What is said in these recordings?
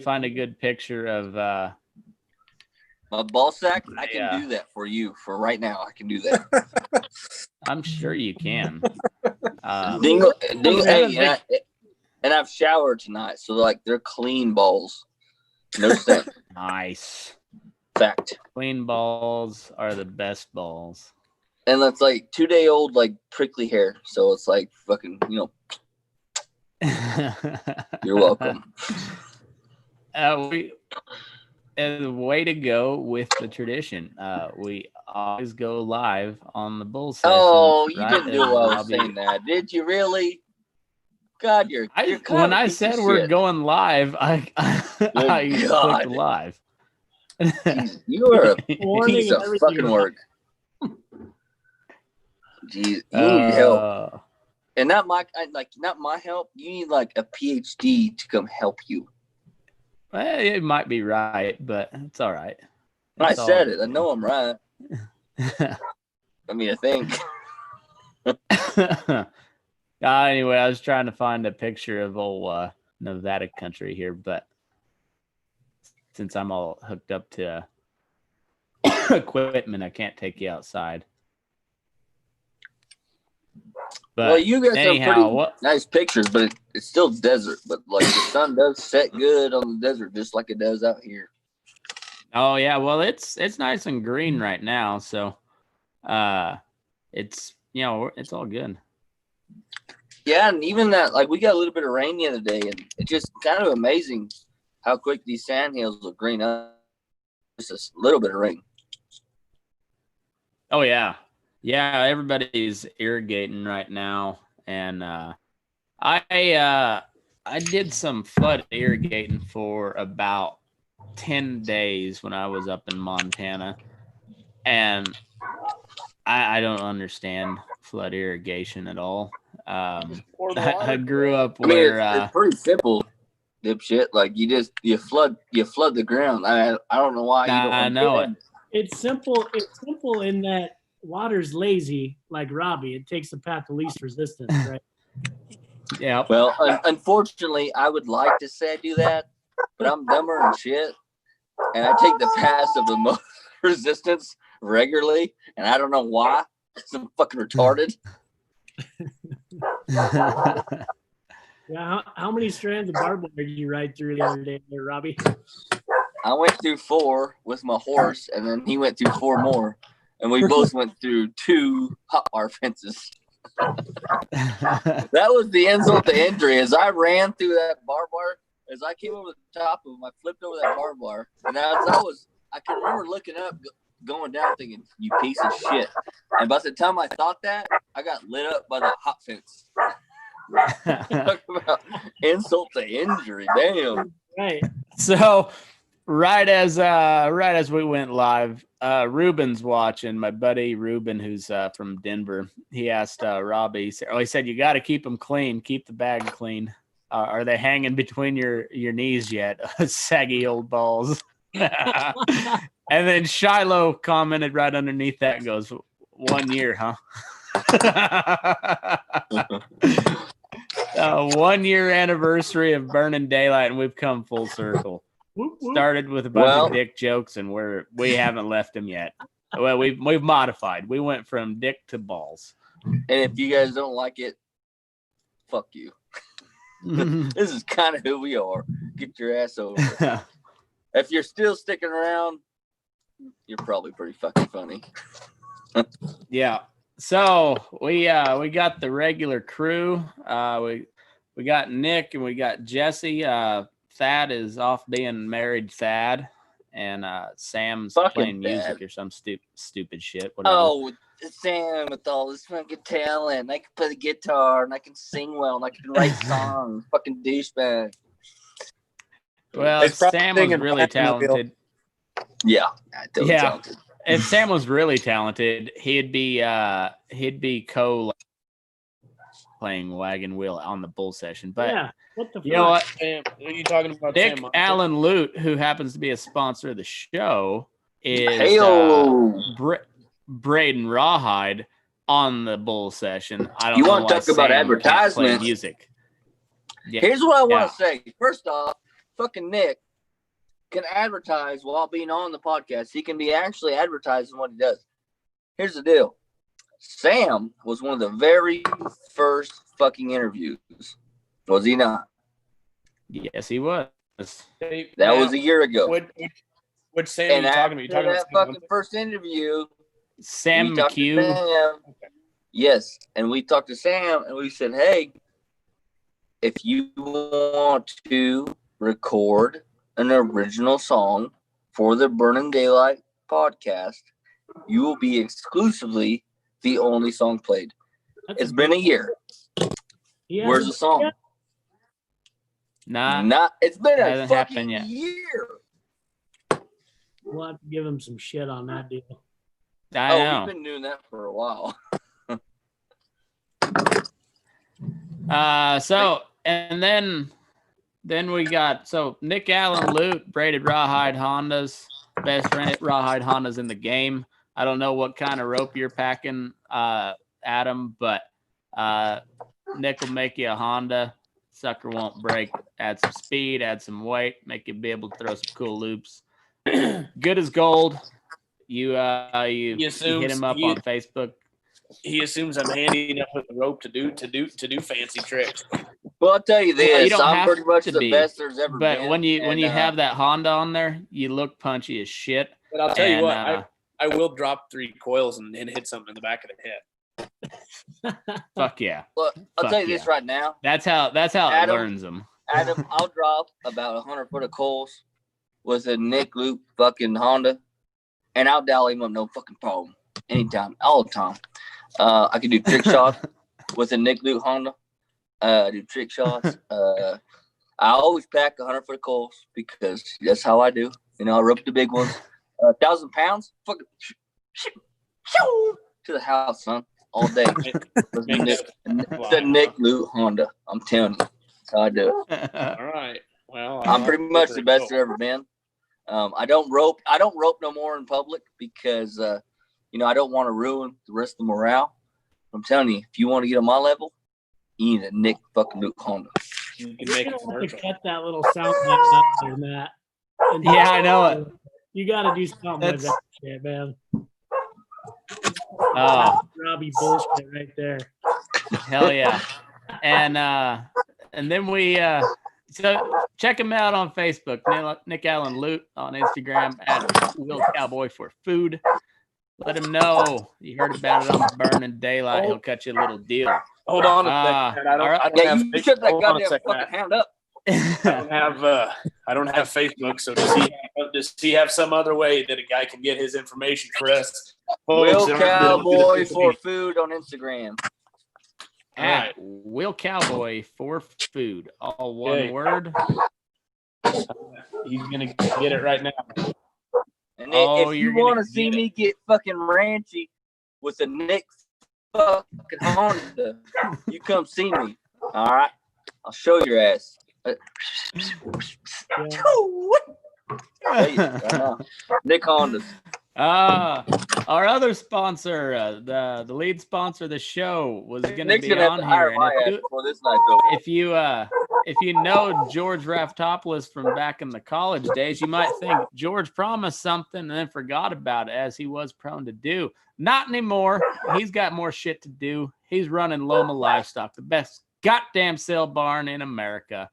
find a good picture of my ball sack. I can do that for you for right now. I can do that. I'm sure you can. Dingle, hey, and I've showered tonight, so like they're clean balls. No scent. Nice. Fact. Clean balls are the best balls. And that's like 2-day-old, like prickly hair. So it's like fucking, You're welcome. Way to go with the tradition. We always go live on the bull session. Oh, you didn't do what I was saying that. Did you really? God, you're when I said we're going live, I clicked live. Jeez, you are a piece of fucking work. Jeez, you need help. And not my help. You need like a PhD to come help you. Well, it might be right, but it's all right. I said it. I know I'm right. I mean, I think. Anyway, I was trying to find a picture of old Nevada country here, but since I'm all hooked up to equipment, I can't take you outside. But well, you got some pretty nice pictures, but it's still desert. But like the sun does set good on the desert, just like it does out here. Oh yeah, well it's nice and green right now, so it's it's all good. Yeah, and even that, like we got a little bit of rain the other day, and it's just kind of amazing how quick these sandhills will green up. Just a little bit of rain. Oh yeah. Yeah, everybody's irrigating right now, and I did some flood irrigating for about 10 days when I was up in Montana, and I don't understand flood irrigation at all. I grew up where it's pretty simple, dipshit. Like you flood the ground. I don't know why you don't. I know it. It's simple. It's simple in that water's lazy, like Robbie. It takes the path of least resistance, right? Yeah. Well, unfortunately, I would like to say I do that, but I'm dumber than shit, and I take the path of the most resistance regularly, and I don't know why. I'm fucking retarded. Yeah. How many strands of barbed wire did you ride through the other day, there, Robbie? I went through 4 with my horse, and then he went through 4 more. And we both went through 2 hot wire fences. That was the insult to injury. As I ran through that barbed wire, as I came over the top of him, I flipped over that barbed wire. And I can remember looking up, going down, thinking, "You piece of shit." And by the time I thought that, I got lit up by the hot fence. Talk about insult to injury. Damn. Right. So. Right as we went live, Ruben's watching. My buddy Ruben, who's from Denver, he asked Robbie. He said, "You got to keep them clean. Keep the bag clean. Are they hanging between your knees yet? Saggy old balls." And then Shiloh commented right underneath that, goes, "1 year, huh?" 1 year anniversary of Burning Daylight, and we've come full circle. Started with a bunch of dick jokes, and we haven't left them yet. Well, we've modified. We went from dick to balls. And if you guys don't like it, fuck you. This is kind of who we are. Get your ass over. If you're still sticking around, you're probably pretty fucking funny. Yeah. So we got the regular crew. We got Nick and we got Jesse. Thad is off being married Thad, and Sam's fucking playing music Thad. or some stupid shit. Whatever. Oh, Sam with all this fucking talent. I can play the guitar, and I can sing well, and I can write songs. Fucking douchebag. Well, Sam was really talented. Yeah, totally talented. If Sam was really talented, he'd be playing Wagon Wheel on the bull session. But yeah, what the you know what? Sam, are you talking about Dick Sam Allen Lute, who happens to be a sponsor of the show, is Braden Rawhide on the bull session. I don't you know want to talk about advertisement music. Yeah. Here's what I want to say. First off, fucking Nick can advertise while being on the podcast. He can be actually advertising what he does. Here's the deal. Sam was one of the very first fucking interviews. Was he not? Yes, he was. That was a year ago. Which Sam are you talking about? You talking that about fucking first interview, Sam we talked to McHugh. Sam. Yes, and we talked to Sam, and we said, hey, if you want to record an original song for the Burning Daylight podcast, you will be exclusively the only song played. It's been a year. Where's the song? Nah, it's been a hasn't fucking happened yet. year. We'll have to give him some shit on that deal. I know. We've been doing that for a while. So and then we got Nick Allen Loot, braided rawhide Hondas, best rawhide Hondas in the game. I don't know what kind of rope you're packing, Adam, but Nick will make you a Honda. Sucker won't break. Add some speed, add some weight, make you be able to throw some cool loops. Good as gold. You hit him up on Facebook. He assumes I'm handy enough with the rope to do fancy tricks. Well, I'll tell you this. don't I'm have pretty much to the be, best there's ever But been. when you have that Honda on there, you look punchy as shit. But I'll tell you what, I will drop 3 coils and hit something in the back of the head. Fuck yeah. Look, I'll Fuck tell you this yeah. right now. That's how Adam, it learns them. Adam, I'll drop about 100 foot of coals with a Nick Loop fucking Honda, and I'll dial him up no fucking problem. Anytime, all the time. I can do trick shots with a Nick Loop Honda. Do trick shots. I always pack 100 foot of coals because that's how I do. You know, I rope the big ones. 1,000 pounds, fucking to the house, son, all day. The Nick Loop Honda. I'm telling you, that's how I do it. All right. Well, I'm pretty much the best there ever been. I don't rope no more in public because I don't want to ruin the rest of the morale. I'm telling you, if you want to get on my level, you need a Nick fucking Luke Honda. You can make a have to commercial. cut that little sound out there, Matt. And Yeah, I know it. You got to do something with that shit, man. Oh, Robbie bullshit right there. hell yeah. And then we so check him out on Facebook, Nick Allen Loot, on Instagram at Will Cowboy for Food. Let him know you heard about it on Burning Daylight. He'll cut you a little deal. Hold on a second. I don't have You shut that hold on a goddamn second, fucking hand up. I don't have Facebook, so does he have some other way that a guy can get his information for us? Will Folks, Cowboy for Food on Instagram. At Will Cowboy for Food. All one Okay. word. He's gonna get it right now. And Oh, if you're you gonna want to see me get fucking ranchy with a Nick fucking Honda, you come see me. All right, I'll show your ass. Tell you right now. Nick Honda. Our other sponsor, the lead sponsor of the show, was going to Nick's be gonna have on to here. hire And my ass before this night's over. if you know George Raftopoulos from back in the college days, you might think George promised something and then forgot about it, as he was prone to do. Not anymore. He's got more shit to do. He's running Loma Livestock, the best goddamn sale barn in America.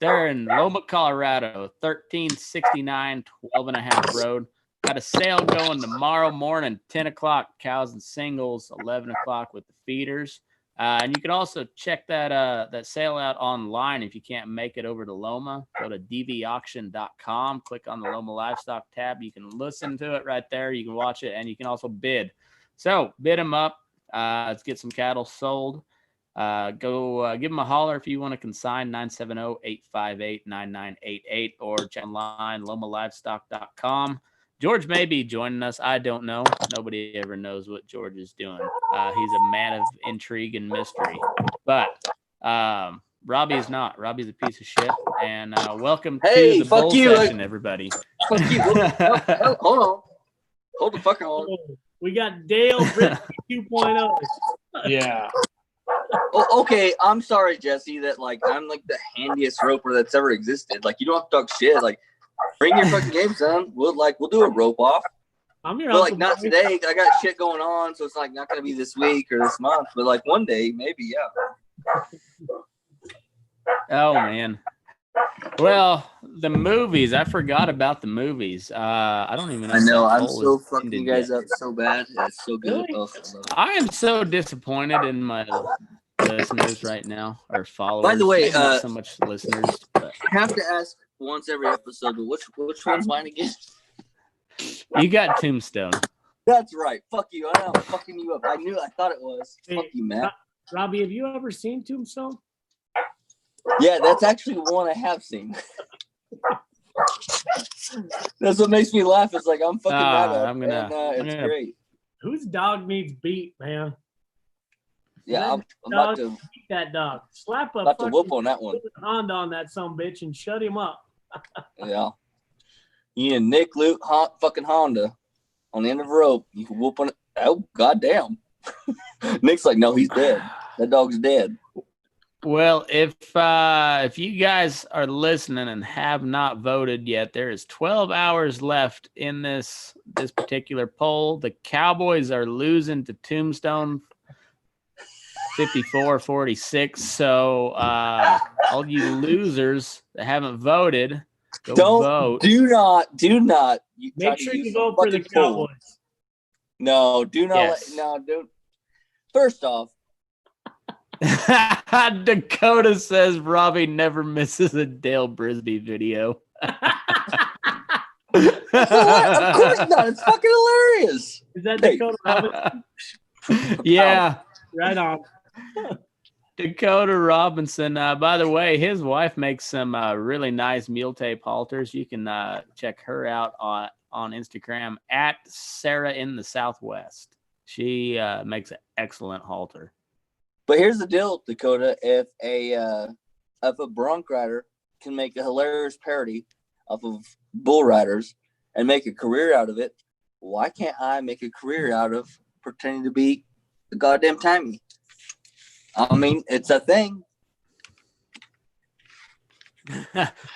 They're in Loma, Colorado, 1369 12.5 Road. Got a sale going tomorrow morning, 10 o'clock, cows and singles, 11 o'clock with the feeders. And you can also check that sale out online if you can't make it over to Loma. Go to dvauction.com, click on the Loma Livestock tab. You can listen to it right there. You can watch it, and you can also bid. So bid them up. Let's get some cattle sold. Go give them a holler if you want to consign, 970-858-9988, or check online, lomalivestock.com. George may be joining us. I don't know. Nobody ever knows what George is doing. He's a man of intrigue and mystery. But Robbie is not. Robbie's a piece of shit. And welcome to the bull session, everybody. Fuck you. Hold on. Hold the fuck on. We got Dale Brisky 2.0. Yeah. Oh, okay, I'm sorry, Jesse, that like I'm like the handiest roper that's ever existed. Like you don't have to talk shit. Like bring your fucking game, son. We'll do a rope off. I'm your But like uncle. not Boy. today. I got shit going on, so it's like not gonna be this week or this month. But like one day, maybe, yeah. Oh man. Well, the movies. I forgot about the movies. I don't even know. I if know. that I'm poll so is fucking you ended guys yet. up so bad. It's so good. Really? Oh, I love it. I am so disappointed in my listeners right now, or followers. By the way, maybe not so much listeners, but I have to ask once every episode, but which one's mine again? you got Tombstone. That's right. Fuck you. I know I'm fucking you up. I thought it was. Hey, Fuck you, Matt. Robbie, have you ever seen Tombstone? Yeah, that's actually one I have seen. That's what makes me laugh. It's like I'm fucking that up, I'm gonna- and it's great. Whose dog needs beat, man? Yeah, I'm about to Beat that dog. Slap a whoop fucking on that one. Honda on that sumbitch and shut him up. Yeah. You need a Nick Luke fucking Honda on the end of a rope. You can whoop on it. Oh, goddamn. Nick's like, no, he's dead. That dog's dead. Well, if you guys are listening and have not voted yet, there is 12 hours left in this particular poll. The Cowboys are losing to Tombstone 54-46. So all you losers that haven't voted, go vote. Do not. You try Make to sure use you some vote for the fucking poll. Cowboys. No, do not. Yes. Don't. First off, Dakota says Robbie never misses a Dale Brisby video. of course not. It's fucking hilarious. Is that Hey. Dakota Robinson? Yeah. Right on. Dakota Robinson. By the way, his wife makes some really nice meal tape halters. You can check her out on Instagram at Sarah in the Southwest. She makes an excellent halter. But here's the deal, Dakota. If a bronc rider can make a hilarious parody off of bull riders and make a career out of it, why can't I make a career out of pretending to be a goddamn timey? I mean, it's a thing.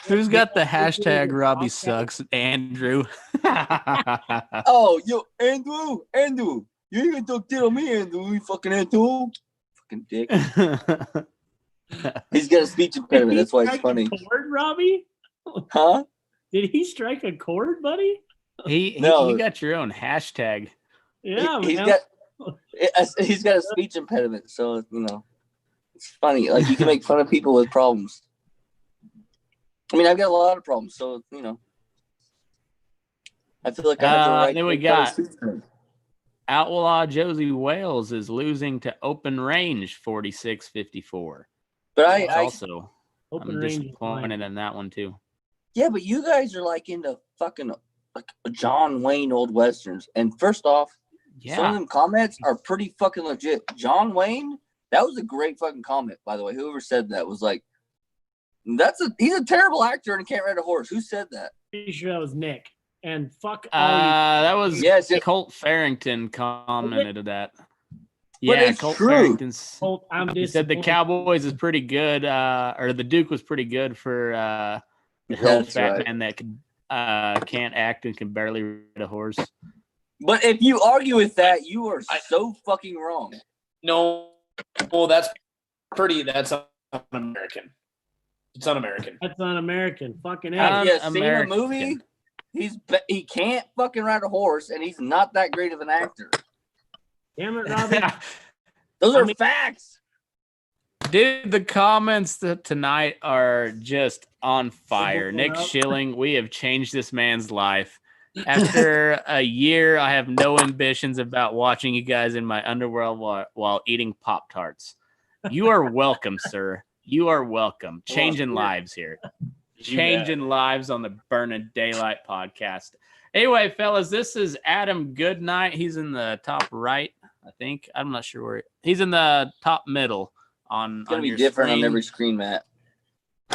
Who's got the hashtag Robbie sucks? Andrew. Oh, yo, Andrew. You ain't gonna talk to me, Andrew. You fucking Andrew. Fucking dick. He's got a speech impediment. That's why it's funny. Did he strike a chord, Robbie? Huh? Did he strike a chord, buddy? No. You got your own hashtag. Yeah, He's man. he's got a speech impediment, so it's funny. Like you can make fun of people with problems. I mean, I've got a lot of problems, so I feel like I have the right. Then we got Outlaw Josie Wales is losing to Open Range 46-54. But Also, Open I'm range is disappointed in that one too. yeah, but you guys are like into fucking like John Wayne old westerns. And first off, some of Yeah. them comments are pretty fucking legit. John Wayne, that was a great fucking comment, by the way. Whoever said that was like, he's a terrible actor and can't ride a horse. Who said that? Pretty sure that was Nick. And fuck all That was Yes, Colt Farrington commented to that. But Yeah, it's Colt true. Farrington's. you. I'm He said the disappointed. Cowboys is pretty good, or the Duke was pretty good for the old That's fat right. man that can't act and can barely ride a horse. But if you argue with that, you are so fucking wrong. No, well, that's un-American. It's un-American. That's un-American. Fucking A. Um, Have you seen a American. movie? He can't fucking ride a horse, and he's not that great of an actor. Damn it, Robbie. Those I are mean- facts. Dude, the comments tonight are just on fire. Nick Schilling, we have changed this man's life. After a year, I have no ambitions about watching you guys in my underworld while eating Pop-Tarts. You are welcome, sir. You are welcome. Changing lives here. Changing lives on the Burning Daylight podcast. Anyway, fellas, this is Adam Goodnight. He's in the top right, I think. I'm not sure where he's in the top middle on It's gonna be your different screen. on every screen, Matt.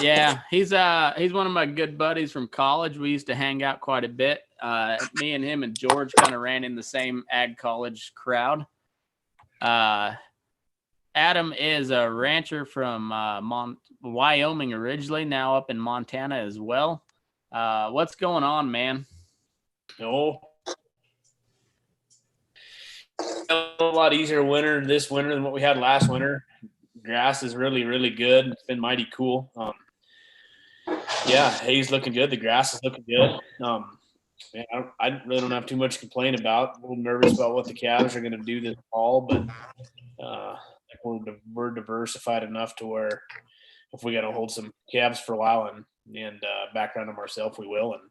Yeah, he's one of my good buddies from college. We used to hang out quite a bit. Me and him and George kind of ran in the same ag college crowd. Adam is a rancher from Wyoming originally, now up in Montana as well. What's going on, man? No. A lot easier winter this winter than what we had last winter. Grass is really, really good. It's been mighty cool. Yeah, hay's looking good. The grass is looking good. Man, I really don't have too much to complain about. A little nervous about what the calves are going to do this fall, but we're diversified enough to where if we got to hold some calves for a while and background them ourselves, we will. And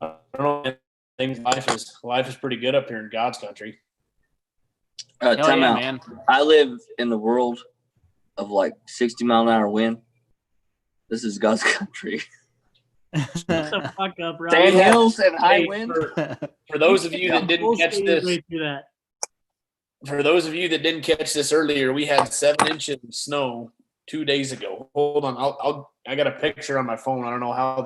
I don't know. I think life is pretty good up here in God's country. Time yeah, out. man. I live in the world of like 60-mile-an-hour wind. This is God's country. Shut the fuck up, Rob. Sand hills and high Hey, wind. For those of you that didn't Full catch speed this, way through that. for those of you that didn't catch this earlier, we had 7 inches of snow 2 days ago. Hold on, I got a picture on my phone. I don't know how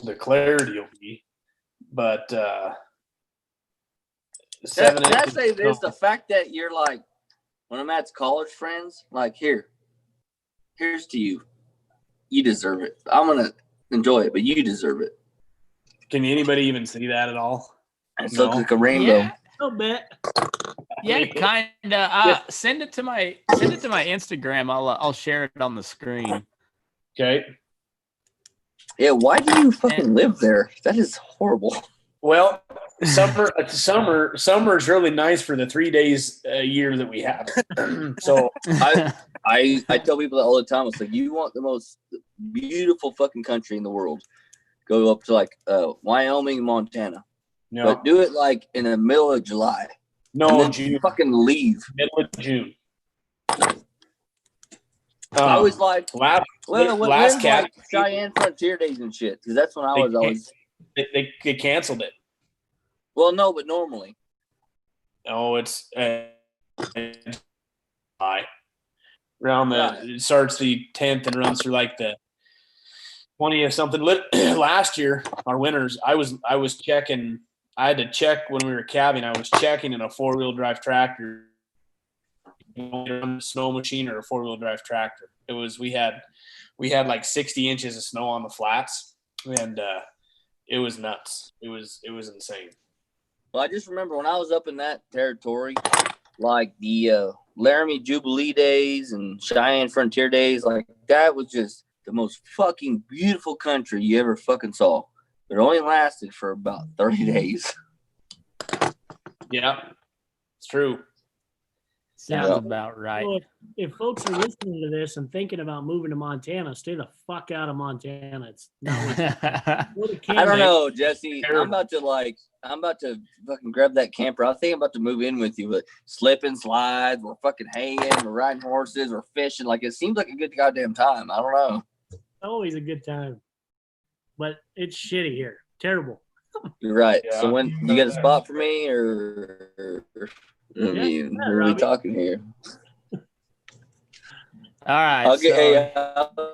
the clarity will be, but 7 Can I inches. say of this? snow. The fact that you're like, when I'm at college friends, like, here's to you. You deserve it. I'm going to enjoy it, but you deserve it. Can anybody even see that at all? It No. looks like a rainbow. Yeah, A little bit. yeah, kind of. Send it to my Instagram. I'll share it on the screen. Okay. Yeah, why do you fucking live there? That is horrible. Well, summer is really nice for the 3 days a year that we have. So I tell people that all the time. It's like, you want the most beautiful fucking country in the world, go up to like Wyoming, Montana, no, but do it like in the middle of July. And no, then June, fucking leave. middle of June. I always like, last well, last when's cat like Cheyenne Frontier Days and shit? Because that's when I was always. they canceled it. Well, no, but normally. Oh, it's July. Around Right. it starts the 10th and runs through like the 20th something. Last year, our winters, I was checking. I had to check when we were cabbing. I was checking in a 4-wheel drive tractor, a snow machine or a 4-wheel drive tractor. It was we had like 60 inches of snow on the flats, and it was nuts. It was insane. Well, I just remember when I was up in that territory, like the Laramie Jubilee Days and Cheyenne Frontier Days, like that was just the most fucking beautiful country you ever fucking saw. But it only lasted for about 30 days. Yeah, it's true. Sounds Yeah. about right. Well, if folks are listening to this and thinking about moving to Montana, stay the fuck out of Montana. It's not what go to I Canada. don't know, Jesse. Terrible. I'm about to fucking grab that camper. I think I'm about to move in with you, but slip and slide, we're fucking haying, we're riding horses, we're fishing. Like, it seems like a good goddamn time. I don't know. Always a good time. But it's shitty here. Terrible. You're right. Yeah. So when you got a spot for me, or I mean, yeah, who are we Robbie. talking here? All right, I'll get. so Hey,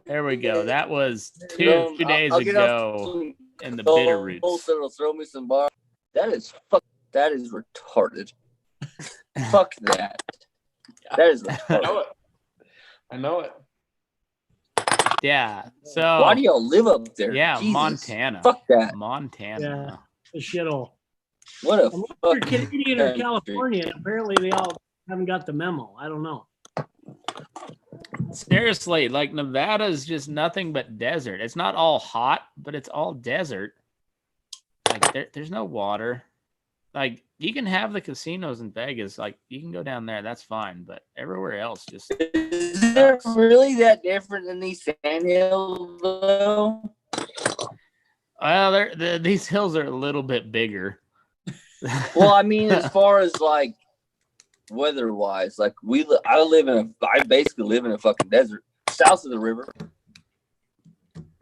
there we go. That was two days I'll get off ago some in the goals Bitterroots. that'll throw me some bar. That is retarded. Fuck that. That is I retarded. know it. I know it. Yeah. So Why do y'all live up there? yeah, Jesus. Montana. Fuck that. Montana. The shithole. What a Unless you're fucking Canadian or country. California, apparently they all haven't got the memo. I don't know. Seriously, like Nevada is just nothing but desert. It's not all hot, but it's all desert. Like there's no water. Like you can have the casinos in Vegas, like you can go down there, that's fine. But everywhere else, just Is it really that different than these sandhills, though? well, these hills are a little bit bigger. Well, I mean, as far as like weather-wise, like I basically live in a fucking desert south of the river.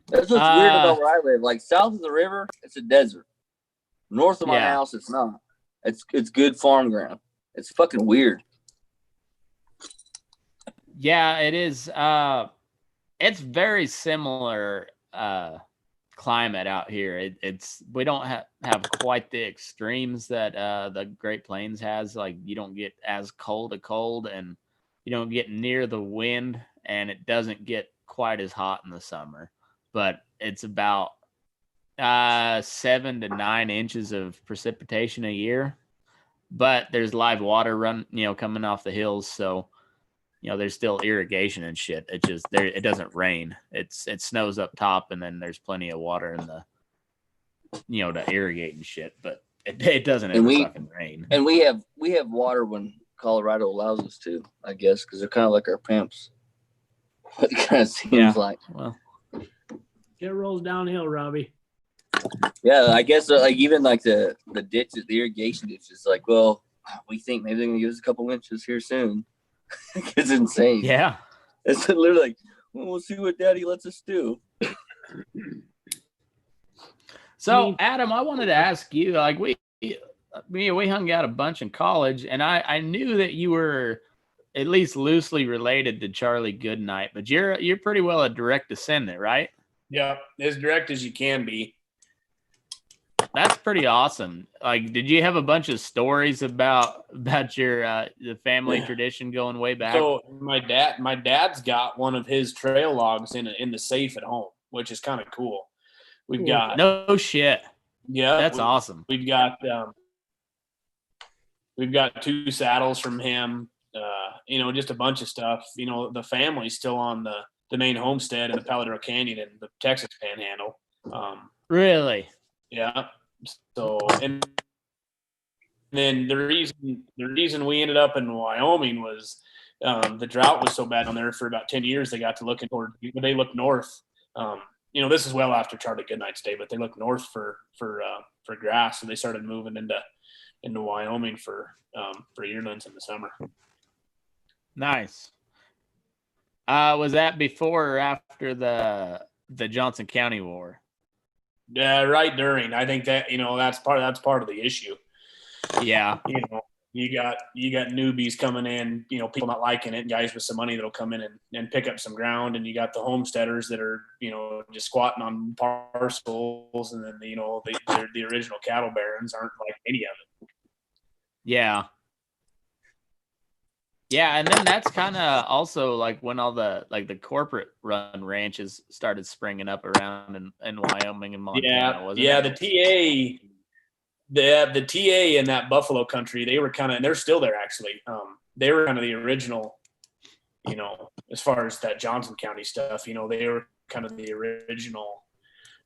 That's what's weird about where I live. Like south of the river, it's a desert. North of my Yeah. house, it's not. It's good farm ground. It's fucking weird. Yeah, it is. It's very similar climate out here. It's we don't have quite the extremes that the Great Plains has. Like you don't get as cold and you don't get near the wind, and it doesn't get quite as hot in the summer. But it's about 7 to 9 inches of precipitation a year. But there's live water coming off the hills, so there's still irrigation and shit. It just it doesn't rain. It snows up top, and then there's plenty of water in the to irrigate and shit. But it doesn't ever fucking rain. And we have water when Colorado allows us to, I guess, because they're kind of like our pimps. It kind of seems like. Well, It rolls downhill, Robbie. Yeah, I guess like even like the ditches, the irrigation ditches, like, well, we think maybe they're gonna give us a couple inches here soon. It's insane. yeah. It's literally like, well, we'll see what Daddy lets us do. So, Adam, I wanted to ask you, like we hung out a bunch in college, and I knew that you were at least loosely related to Charlie Goodnight, but you're pretty well a direct descendant, right? Yeah, as direct as you can be. That's pretty awesome. Like, did you have a bunch of stories about your the family tradition going way back? So my dad's got one of his trail logs in the safe at home, which is kind of cool. We've got no shit. Yeah, that's awesome. We've got 2 saddles from him. Just a bunch of stuff. The family's still on the main homestead in the Paladaro Canyon and the Texas Panhandle. Really? Yeah. So, and then the reason we ended up in Wyoming was the drought was so bad on there for about 10 years. They got to looking toward, they looked north. This is well after Charlie Goodnight's day, but they looked north for grass, so they started moving into Wyoming for yearlings in the summer. Nice. Was that before or after the Johnson County War? Yeah, right during. I think that that's part of the issue. Yeah. You got newbies coming in, people not liking it, guys with some money that'll come in and pick up some ground, and you got the homesteaders that are, just squatting on parcels, and then the original cattle barons aren't like any of it. Yeah. Yeah, and then that's kind of also like when all the corporate run ranches started springing up around in Wyoming and Montana. Wasn't it? The TA in that Buffalo country, they were kind of, and they're still there actually. They were kind of the original, as far as that Johnson County stuff. They were kind of the original.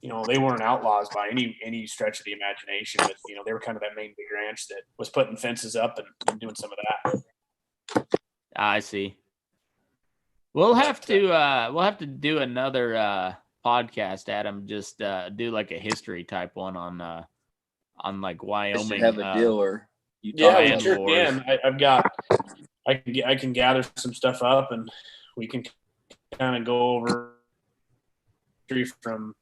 They weren't outlaws by any stretch of the imagination, but they were kind of that main big ranch that was putting fences up and doing some of that. I see. We'll have to do another podcast, Adam. Just do like a history type one on like Wyoming. Have a deal or yeah, sure can. I can gather some stuff up, and we can kind of go over from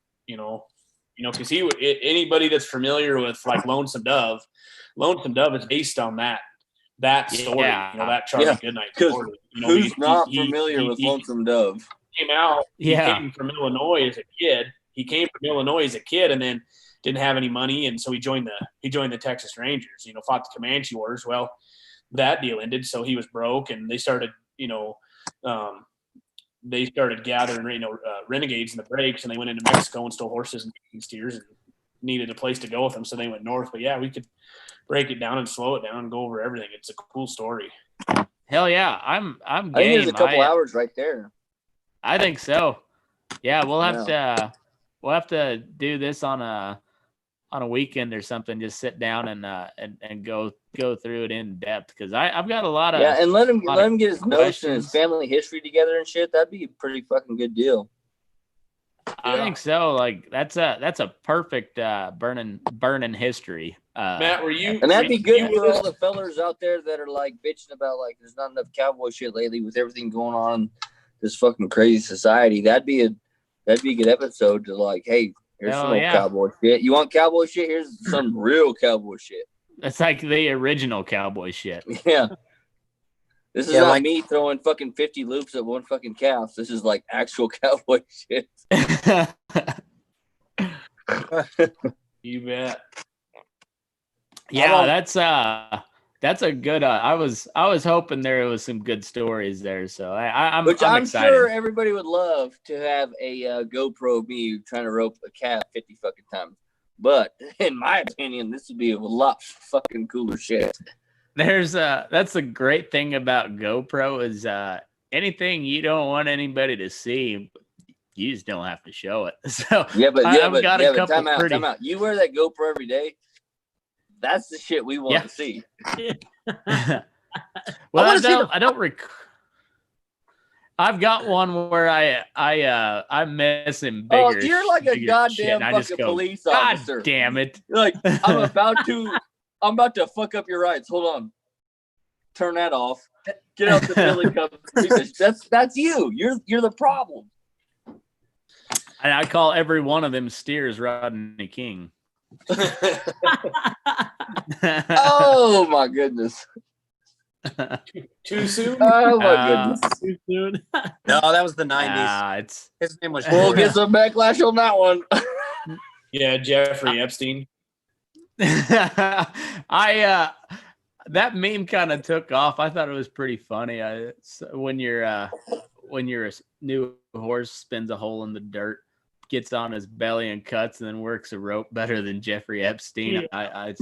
because anybody that's familiar with like Lonesome Dove is based on that story, that Charlie Goodnight story. Who's not familiar with Lonesome Dove? He came from Illinois as a kid. And then didn't have any money, and so he joined the Texas Rangers. Fought the Comanche Wars. Well, that deal ended, so he was broke, and they started gathering renegades in the breaks, and they went into Mexico and stole horses and steers and needed a place to go with them, so they went north. But yeah, we could break it down and slow it down and go over everything. It's a cool story. Hell yeah, I'm game. I think there's a couple hours right there. I think so. Yeah, we'll have to do this on a weekend or something. Just sit down and go through it in depth, because I've got a lot of and let him get his notes and his family history together and shit. That'd be a pretty fucking good deal. I think so. Like that's a perfect burning history. Matt, were you? And that'd be good for all the fellers out there that are like bitching about like there's not enough cowboy shit lately with everything going on in this fucking crazy society. That'd be a good episode to like, hey, here's some old cowboy shit. You want cowboy shit? Here's some real cowboy shit. That's like the original cowboy shit. Yeah. This is not me throwing fucking 50 loops at one fucking calf. This is like actual cowboy shit. You bet. Yeah, that's a good. I was hoping there was some good stories there, so I'm Which I'm I'm excited. sure everybody would love to have a GoPro of me trying to rope a calf 50 fucking times. But in my opinion, this would be a lot fucking cooler shit. That's the great thing about GoPro is anything you don't want anybody to see, you just don't have to show it. So I've got a couple time out, pretty. time out. You wear that GoPro every day. That's the shit we want to see. Well, wanna I don't I've got one where I miss him bigger. Oh, you're like a bigger goddamn shit, and I just fucking go, police God officer. damn it! You're like, I'm about to fuck up your rights. Hold on. Turn that off. Get out the Billy Cup. That's you. You're the problem. And I call every one of them steers Rodney King. Oh my goodness. Too soon? Oh my goodness. Too soon. No, that was the 90s. It's His name was. We'll get some backlash on that one. Yeah, Jeffrey Epstein. That meme kind of took off. I thought it was pretty funny. When your new horse spins a hole in the dirt, gets on his belly and cuts, and then works a rope better than Jeffrey Epstein. Yeah.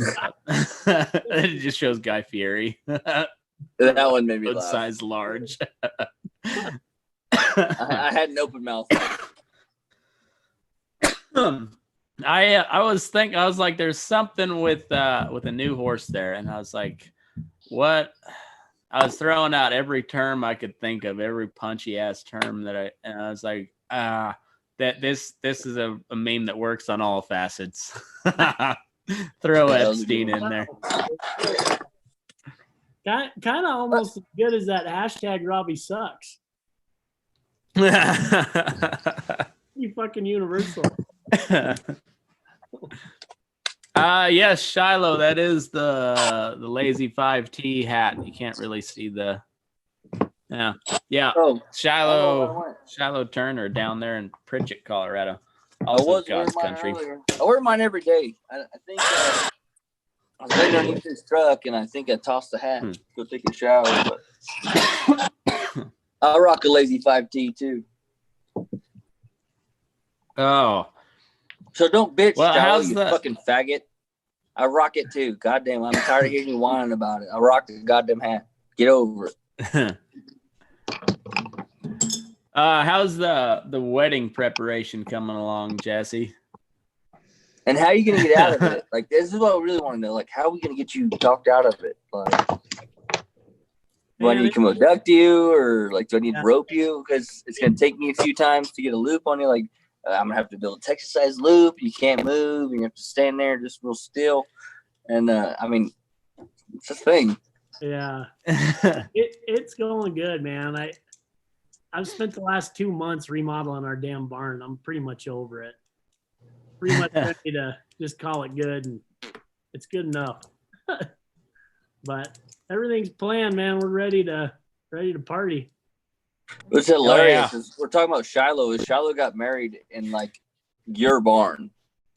It just shows Guy Fieri. That one made me Both laugh. size large. I had an open mouth. I was like, there's something with a new horse there, and I was like, what? I was throwing out every term I could think of, every punchy ass term and I was like, that this is a meme that works on all facets. Throw Epstein in there. Kind of almost as good as that hashtag Robbie sucks. You fucking universal. Yes, Shiloh, that is the lazy 5T hat. You can't really see the yeah. Oh, Shiloh Turner down there in Pritchett, Colorado. Also God's country. I wear mine every day. I think I was laying underneath this truck and I think I tossed the hat. Go take a shower. But I rock a lazy 5T too. Oh. So don't bitch, Well, Shiloh, how's you the- fucking faggot. I rock it too. Goddamn, I'm tired of hearing you whining about it. I rock the goddamn hat. Get over it. How's the wedding preparation coming along, Jesse? And how are you gonna get out of it? Like, this is what I really want to know. Like, how are we gonna get you talked out of it? Like, do I need to come abduct you, or like, do I need to rope you? Because it's gonna take me a few times to get a loop on you. Like, I'm gonna have to build a Texas size loop. You can't move. You have to stand there just real still. And I mean, it's a thing. Yeah, it's going good, man. I've spent the last 2 months remodeling our damn barn. I'm pretty much over it. Pretty much ready to just call it good, and it's good enough. But everything's planned, man. We're ready to party. What's hilarious yeah. is we're talking about Shiloh. Is Shiloh got married in like your barn,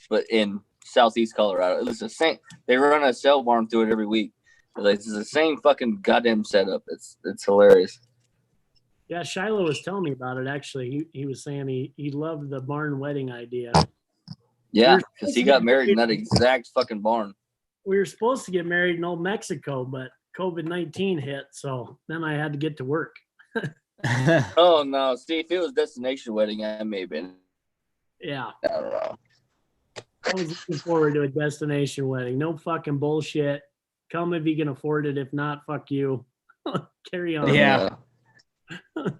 but in southeast Colorado. It's the same. They run a cell barn through it every week. Like, it's the same fucking goddamn setup. It's hilarious. Yeah, Shiloh was telling me about it. Actually, he was saying he loved the barn wedding idea. Yeah, because he got married in that exact fucking barn. We were supposed to get married in Old Mexico, but COVID-19 hit, so then I had to get to work. Oh no! See, if it was destination wedding, I may have been. Yeah, I don't know. I was looking forward to a destination wedding. No fucking bullshit. Come if you can afford it. If not, fuck you. Carry on. Yeah. And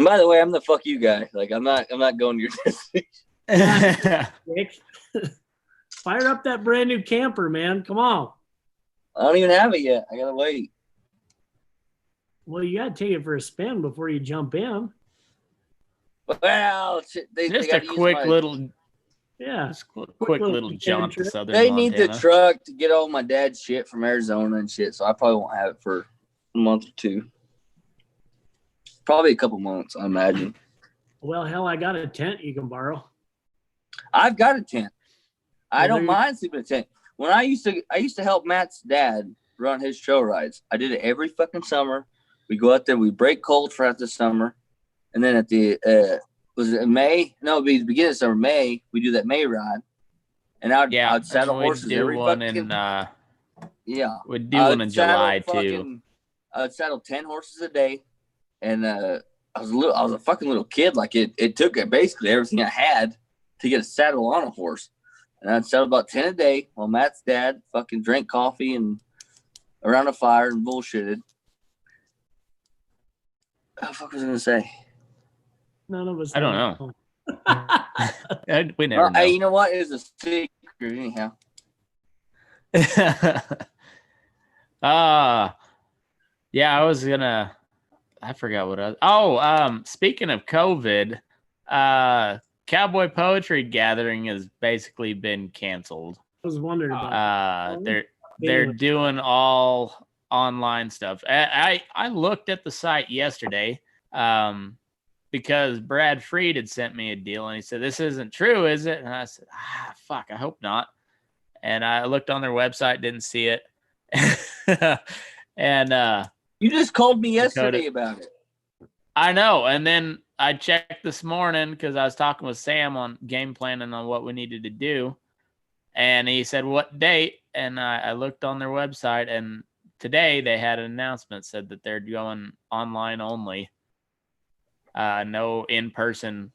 by the way, I'm the fuck you guy. Like, I'm not going to your destination. Nick. Fire up that brand new camper, man. Come on. I don't even have it yet. I gotta wait. Well, you got to take it for a spin before you jump in. Well, shit, they Just a gotta use quick my- little Yeah. quick little jaunt to southern They need Montana. the truck to get all my dad's shit from Arizona and shit, so I probably won't have it for a month or two. Probably a couple months, I imagine. Well, hell, I got a tent you can borrow. I've got a tent. I Well, don't there you- mind sleeping in a tent. When I used to help Matt's dad run his show rides. I did it every fucking summer. We go out there, we break cold for half the summer, and then at the was it May? No, it'd be the beginning of summer, May. We do that May ride, and I'd saddle and we'd horses do every one fucking in we'd do I'd one in saddle July too. I'd saddle 10 horses a day, and I was a fucking little kid. Like it took basically everything I had to get a saddle on a horse, and I'd saddle about 10 a day while Matt's dad fucking drank coffee and around a fire and bullshitted. What the fuck was I gonna say? None of us. I don't know. We never Well, know. hey, you know what? It was a secret anyhow. Yeah, I forgot what speaking of COVID, Cowboy Poetry Gathering has basically been canceled. I was wondering about They're doing all online stuff. I looked at the site yesterday because Brad Freed had sent me a deal and he said, "This isn't true, is it?" And I said, fuck, I hope not. And I looked on their website, didn't see it. And You just called me yesterday about it. I know. And then I checked this morning because I was talking with Sam on game planning on what we needed to do. And he said, "What date?" And I looked on their website, and today they had an announcement said that they're going online only. No in-person.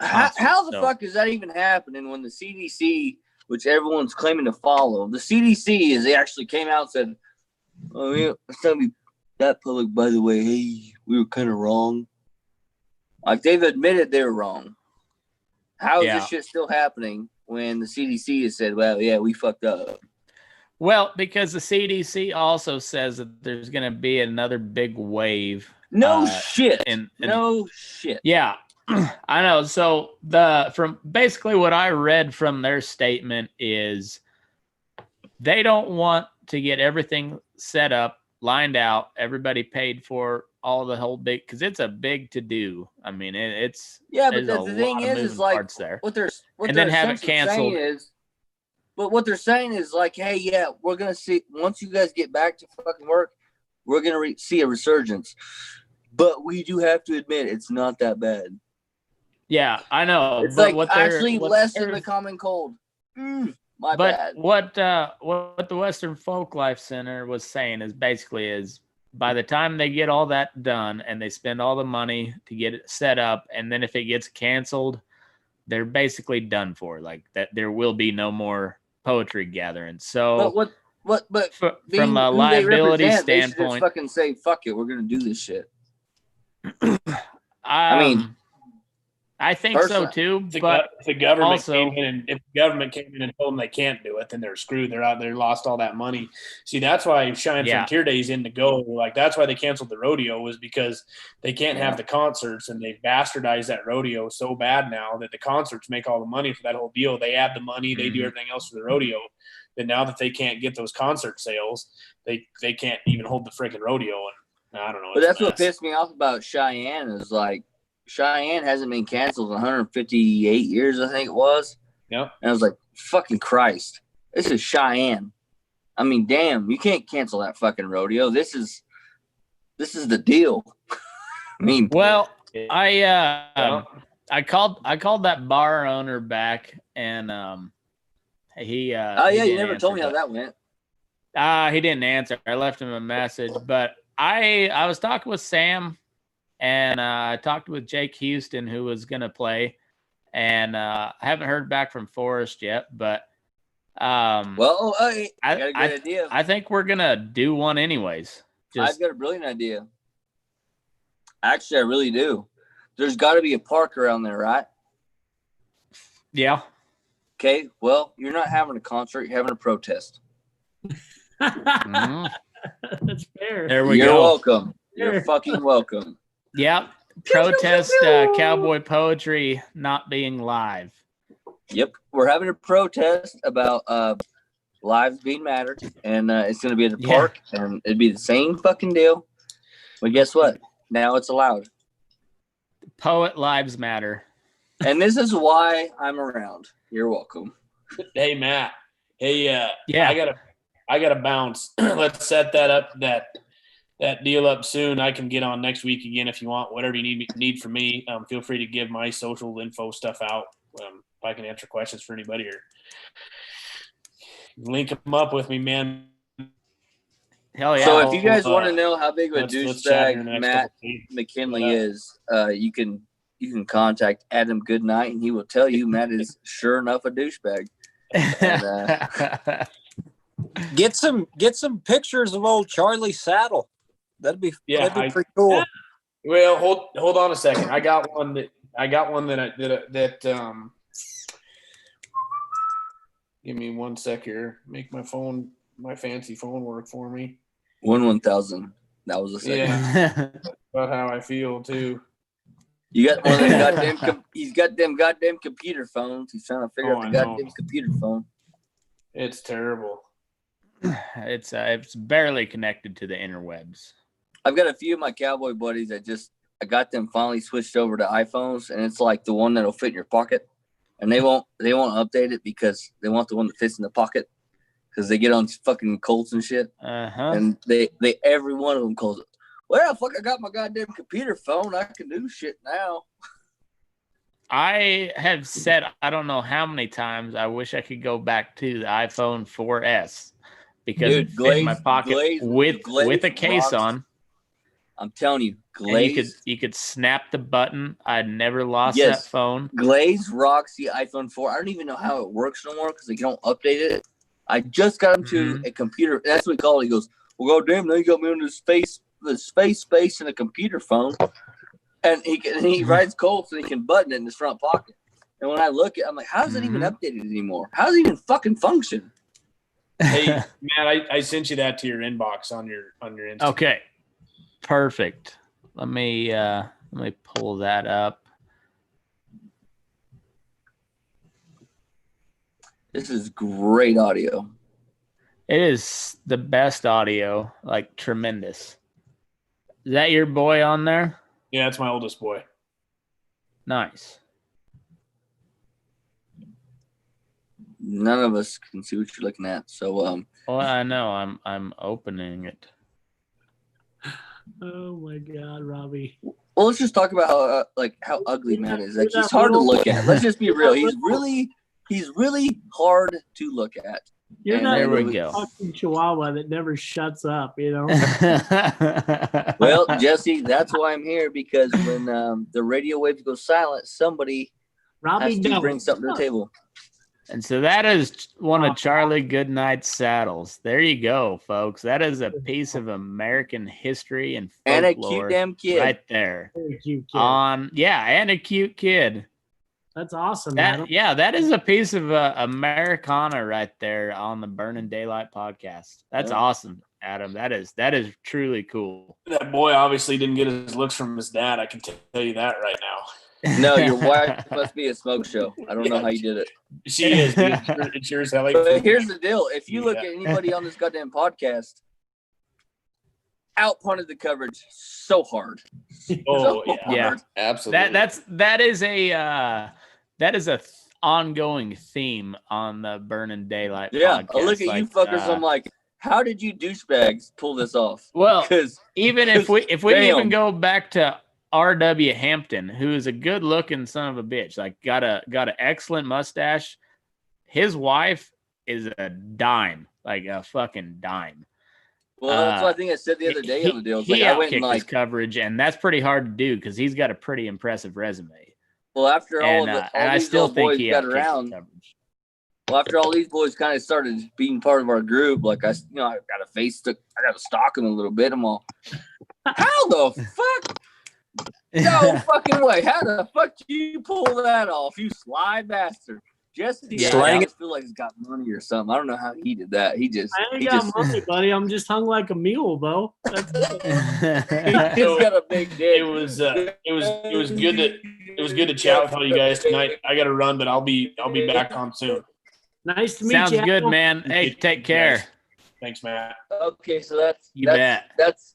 How the So- fuck is that even happening when the CDC, which everyone's claiming to follow, the CDC is they actually came out and said, "Oh yeah, it's not be that public, by the way. Hey, we were kind of wrong." Like they've admitted they're wrong. How is Yeah. this shit still happening when the CDC has said, "Well, yeah, we fucked up"? Well, because the CDC also says that there's going to be another big wave. No shit. No shit. Yeah, I know. So from basically what I read from their statement is they don't want to get everything set up, lined out, everybody paid for, all the whole big, because it's a big to do. I mean, it's Yeah, but there's the a thing lot of is moving like parts there. what they're And then have it essentially canceled. saying is, but what they're saying is like, hey, yeah, we're gonna see once you guys get back to fucking work, we're gonna see a resurgence. But we do have to admit it's not that bad. Yeah, I know. It's but like actually less than the common cold. My bad. What the Western Folk Life Center was saying is basically is by the time they get all that done and they spend all the money to get it set up, and then if it gets canceled, they're basically done for. Like that, there will be no more poetry gatherings. So, but from a who they liability represent, they should just standpoint, fucking say, "Fuck it, we're gonna do this shit." I think so too. But if the government also, came in and if the government came in and told them they can't do it, then they're screwed. They're out there, lost all that money. See, that's why Cheyenne Frontier Days in to go. Like that's why they canceled the rodeo, was because they can't have the concerts, and they've bastardized that rodeo so bad now that the concerts make all the money for that whole deal. They add the money, they do everything else for the rodeo. Then now that they can't get those concert sales, they can't even hold the freaking rodeo. And I don't know. But that's what pissed me off about Cheyenne is like Cheyenne hasn't been canceled in 158 years, I think it was. Yep. And I was like, fucking Christ, this is Cheyenne. I mean, damn, you can't cancel that fucking rodeo. This is the deal. I mean, well, I called that bar owner back, and he you never told me how that went. He didn't answer. I left him a message, but I was talking with Sam, and I talked with Jake Houston, who was gonna play, and I haven't heard back from Forrest yet. But I got a good idea. I think we're gonna do one anyways. I've got a brilliant idea. Actually, I really do. There's got to be a park around there, right? Yeah. Okay. Well, you're not having a concert. You're having a protest. Mm-hmm. That's fair. There we You're go. welcome. You're fucking welcome. Yep. Protest cowboy poetry not being live. Yep. We're having a protest about lives being mattered, and it's going to be at the park, and it'd be the same fucking deal. But guess what? Now it's allowed. Poet lives matter. And this is why I'm around. You're welcome. Hey, Matt. Hey, Yeah. I gotta bounce. Let's set that up. That deal up soon. I can get on next week again if you want. Whatever you need from me. Feel free to give my social info stuff out. If I can answer questions for anybody or link them up with me, man. Hell yeah. So if you guys want to know how big of a douchebag Matt days. McKinley is, you can contact Adam Goodnight, and he will tell you Matt is sure enough a douchebag. And, Get some pictures of old Charlie Saddle. That'd be pretty cool. Well, hold on a second. I got one that give me 1 sec here. Make my fancy phone work for me. 1,000. That was a second. Yeah. About how I feel too. You got one of them goddamn. He's got them goddamn computer phones. He's trying to figure out the goddamn computer phone. It's terrible. It's barely connected to the interwebs. I've got a few of my cowboy buddies that I got them finally switched over to iPhones, and it's like the one that'll fit in your pocket, and they won't update it because they want the one that fits in the pocket because they get on fucking Colts and shit, and they every one of them calls it. Well, fuck! I got my goddamn computer phone. I can do shit now. I have said I don't know how many times I wish I could go back to the iPhone 4S because it fit in my pocket with a case rocks. on. I'm telling you, Glaze. You could snap the button. I'd never lost that phone. Glaze rocks the iPhone 4. I don't even know how it works no more because they don't update it. I just got him to a computer. That's what we call it. He goes, well, goddamn, now you got me on the space in a computer phone. And he rides Colts and he can button it in his front pocket. And when I look at it, I'm like, how is it even updated anymore? How does it even fucking function? Hey, Matt, I sent you that to your inbox on your Instagram. Okay. Perfect. Let me pull that up. This is great audio. It is the best audio, like tremendous. Is that your boy on there? Yeah, it's my oldest boy. Nice. None of us can see what you're looking at. So well, I know. I'm opening it. Oh my God, Robbie. Well, let's just talk about how ugly Matt is. Like he's hard to look at. Let's just be real. He's really hard to look at. You're not there we go. Fucking Chihuahua that never shuts up, you know. Well, Jesse, that's why I'm here because when the radio waves go silent, somebody has to bring something to the table. And so that is one of Charlie Goodnight's saddles. There you go, folks. That is a piece of American history and folklore. And a cute damn kid. Right there. Very cute kid. And a cute kid. That's awesome, Adam. Yeah, that is a piece of Americana right there on the Burning Daylight podcast. That's awesome, Adam. That is truly cool. That boy obviously didn't get his looks from his dad. I can tell you that right now. No, your wife must be a smoke show. I don't know how you did it. She is. Dude. It sure is. But here's the deal. If you look at anybody on this goddamn podcast, outpunted the coverage so hard. Oh, yeah. Absolutely. That is a ongoing theme on the Burning Daylight podcast. I look at you fuckers, I'm like, how did you douchebags pull this off? Well, even if we even go back to R.W. Hampton, who is a good-looking son of a bitch, like got an excellent mustache. His wife is a dime, like a fucking dime. Well, that's what I think I said the other day on the deal. He outkicked his coverage, and that's pretty hard to do because he's got a pretty impressive resume. Well, after all these boys got around, after all these boys kind of started being part of our group, like I got to stalk him a little bit. I'm all, how the fuck? No fucking way. How the fuck you pull that off, you sly bastard? Jesse, I feel like he's got money or something. I don't know how he did that. I ain't got money, buddy. I'm just hung like a mule, Bo. He's got a big dick. It was good to chat with all you guys tonight. I got to run, but I'll be back on soon. Nice to meet you. Sounds good, man. Hey, take care. Thanks, Matt. Okay, so bet. That's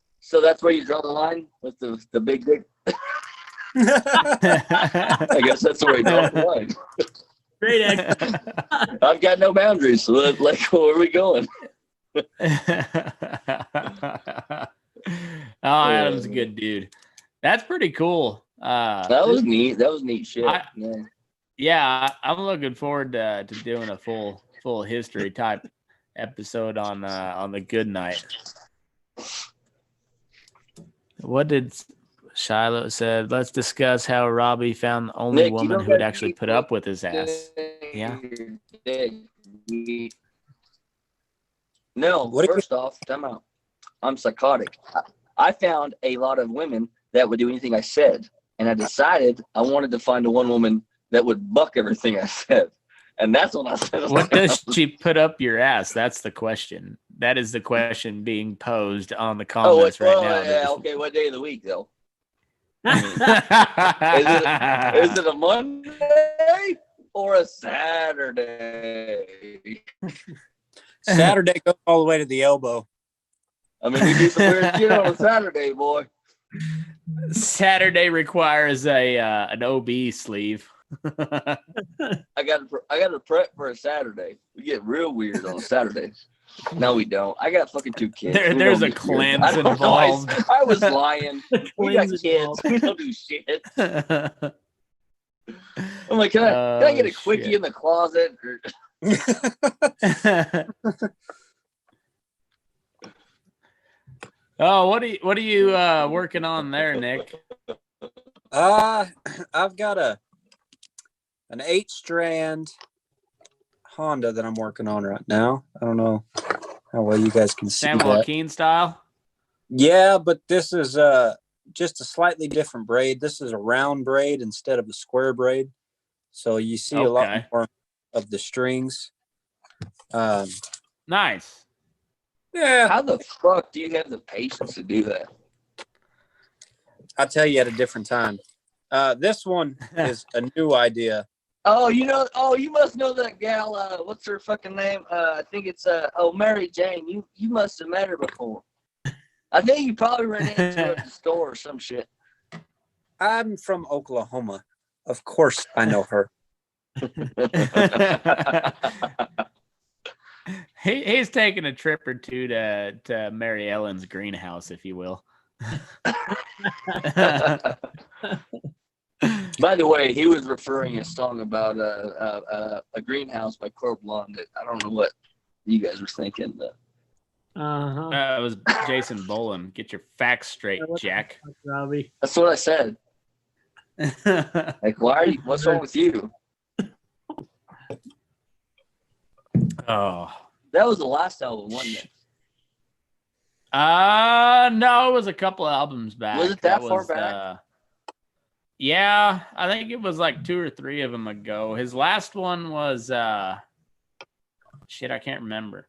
where you draw the line with the big dick. I guess that's the way down the line. Great ex. I've got no boundaries. So where are we going? Adam's a good dude. That's pretty cool. That was neat. That was neat shit. Yeah, I'm looking forward to doing a full history type episode on the good night. What did Shiloh said? Let's discuss how Robbie found the only Nick, woman who would actually put up with his ass. Yeah. No, first off, time out. I'm psychotic. I found a lot of women that would do anything I said, and I decided I wanted to find the one woman that would buck everything I said, and that's when I said. What does she put up your ass? That's the question. That is the question being posed on the comments right now. Yeah, okay. What day of the week though? Is it a Monday or a Saturday? Saturday goes all the way to the elbow. I mean, we do some weird shit on a Saturday, boy. Saturday requires an OB sleeve. I got to prep for a Saturday. We get real weird on Saturdays. No, we don't. I got fucking 2 kids. There's a cleanse involved. I was lying. We got kids. We don't do shit. I'm like, can I get a quickie in the closet? Oh, what are you working on there, Nick? I've got an 8-strand Honda that I'm working on right now. I don't know how well you guys can see San that. Joaquin style? Yeah, but this is just a slightly different braid. This is a round braid instead of a square braid. So you see a lot more of the strings. Nice. Yeah. How the fuck do you have the patience to do that? I'll tell you at a different time. This one is a new idea. Oh, you must know that gal. What's her fucking name? I think it's Mary Jane. You must have met her before. I think you probably ran into her at the store or some shit. I'm from Oklahoma. Of course I know her. He's taking a trip or two to Mary Ellen's greenhouse, if you will. By the way, he was referring a song about a greenhouse by Corb Blonde. I don't know what you guys were thinking. But. It was Jason Boland. Get your facts straight, Jack. Robbie. That's what I said. Like, what's wrong with you? Oh. That was the last album, wasn't it? No, it was a couple albums back. Was it that far back? Yeah, I think it was like 2 or 3 of them ago. His last one was shit, I can't remember.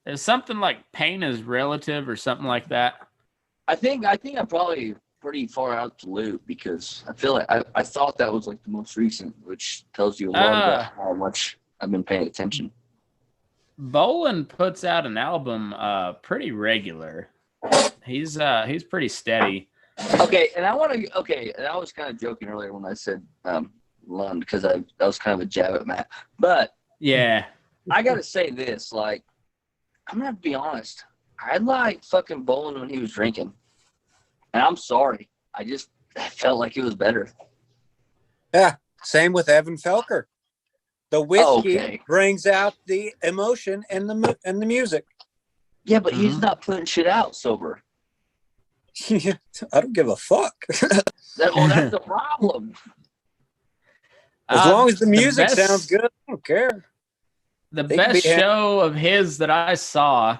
There's something like Pain is Relative or something like that. I think I'm probably pretty far out to loop because I feel like I thought that was like the most recent, which tells you a lot about how much I've been paying attention. Boland puts out an album pretty regular. He's pretty steady. Okay, and I was kind of joking earlier when I said Lund because that was kind of a jab at Matt. But yeah, I gotta say this, like, I'm gonna be honest. I liked fucking Boland when he was drinking. And I'm sorry. I felt like it was better. Yeah, same with Evan Felker. The whiskey brings out the emotion and the music. Yeah, but he's not putting shit out sober. I don't give a fuck. That's the problem. As long as the music sounds good, I don't care. The best show of his that I saw,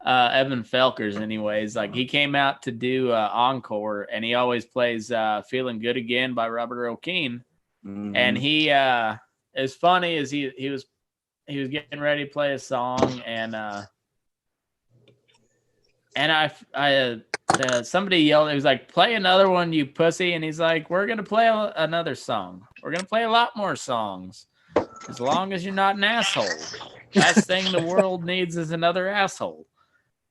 Evan Felker's anyways, like he came out to do Encore, and he always plays Feeling Good Again by Robert O'Keefe. Mm-hmm. And he as funny as he was getting ready to play a song, and somebody yelled, it was like, "Play another one, you pussy," and he's like, "We're gonna play another song. We're gonna play a lot more songs, as long as you're not an asshole. Last thing the world needs is another asshole."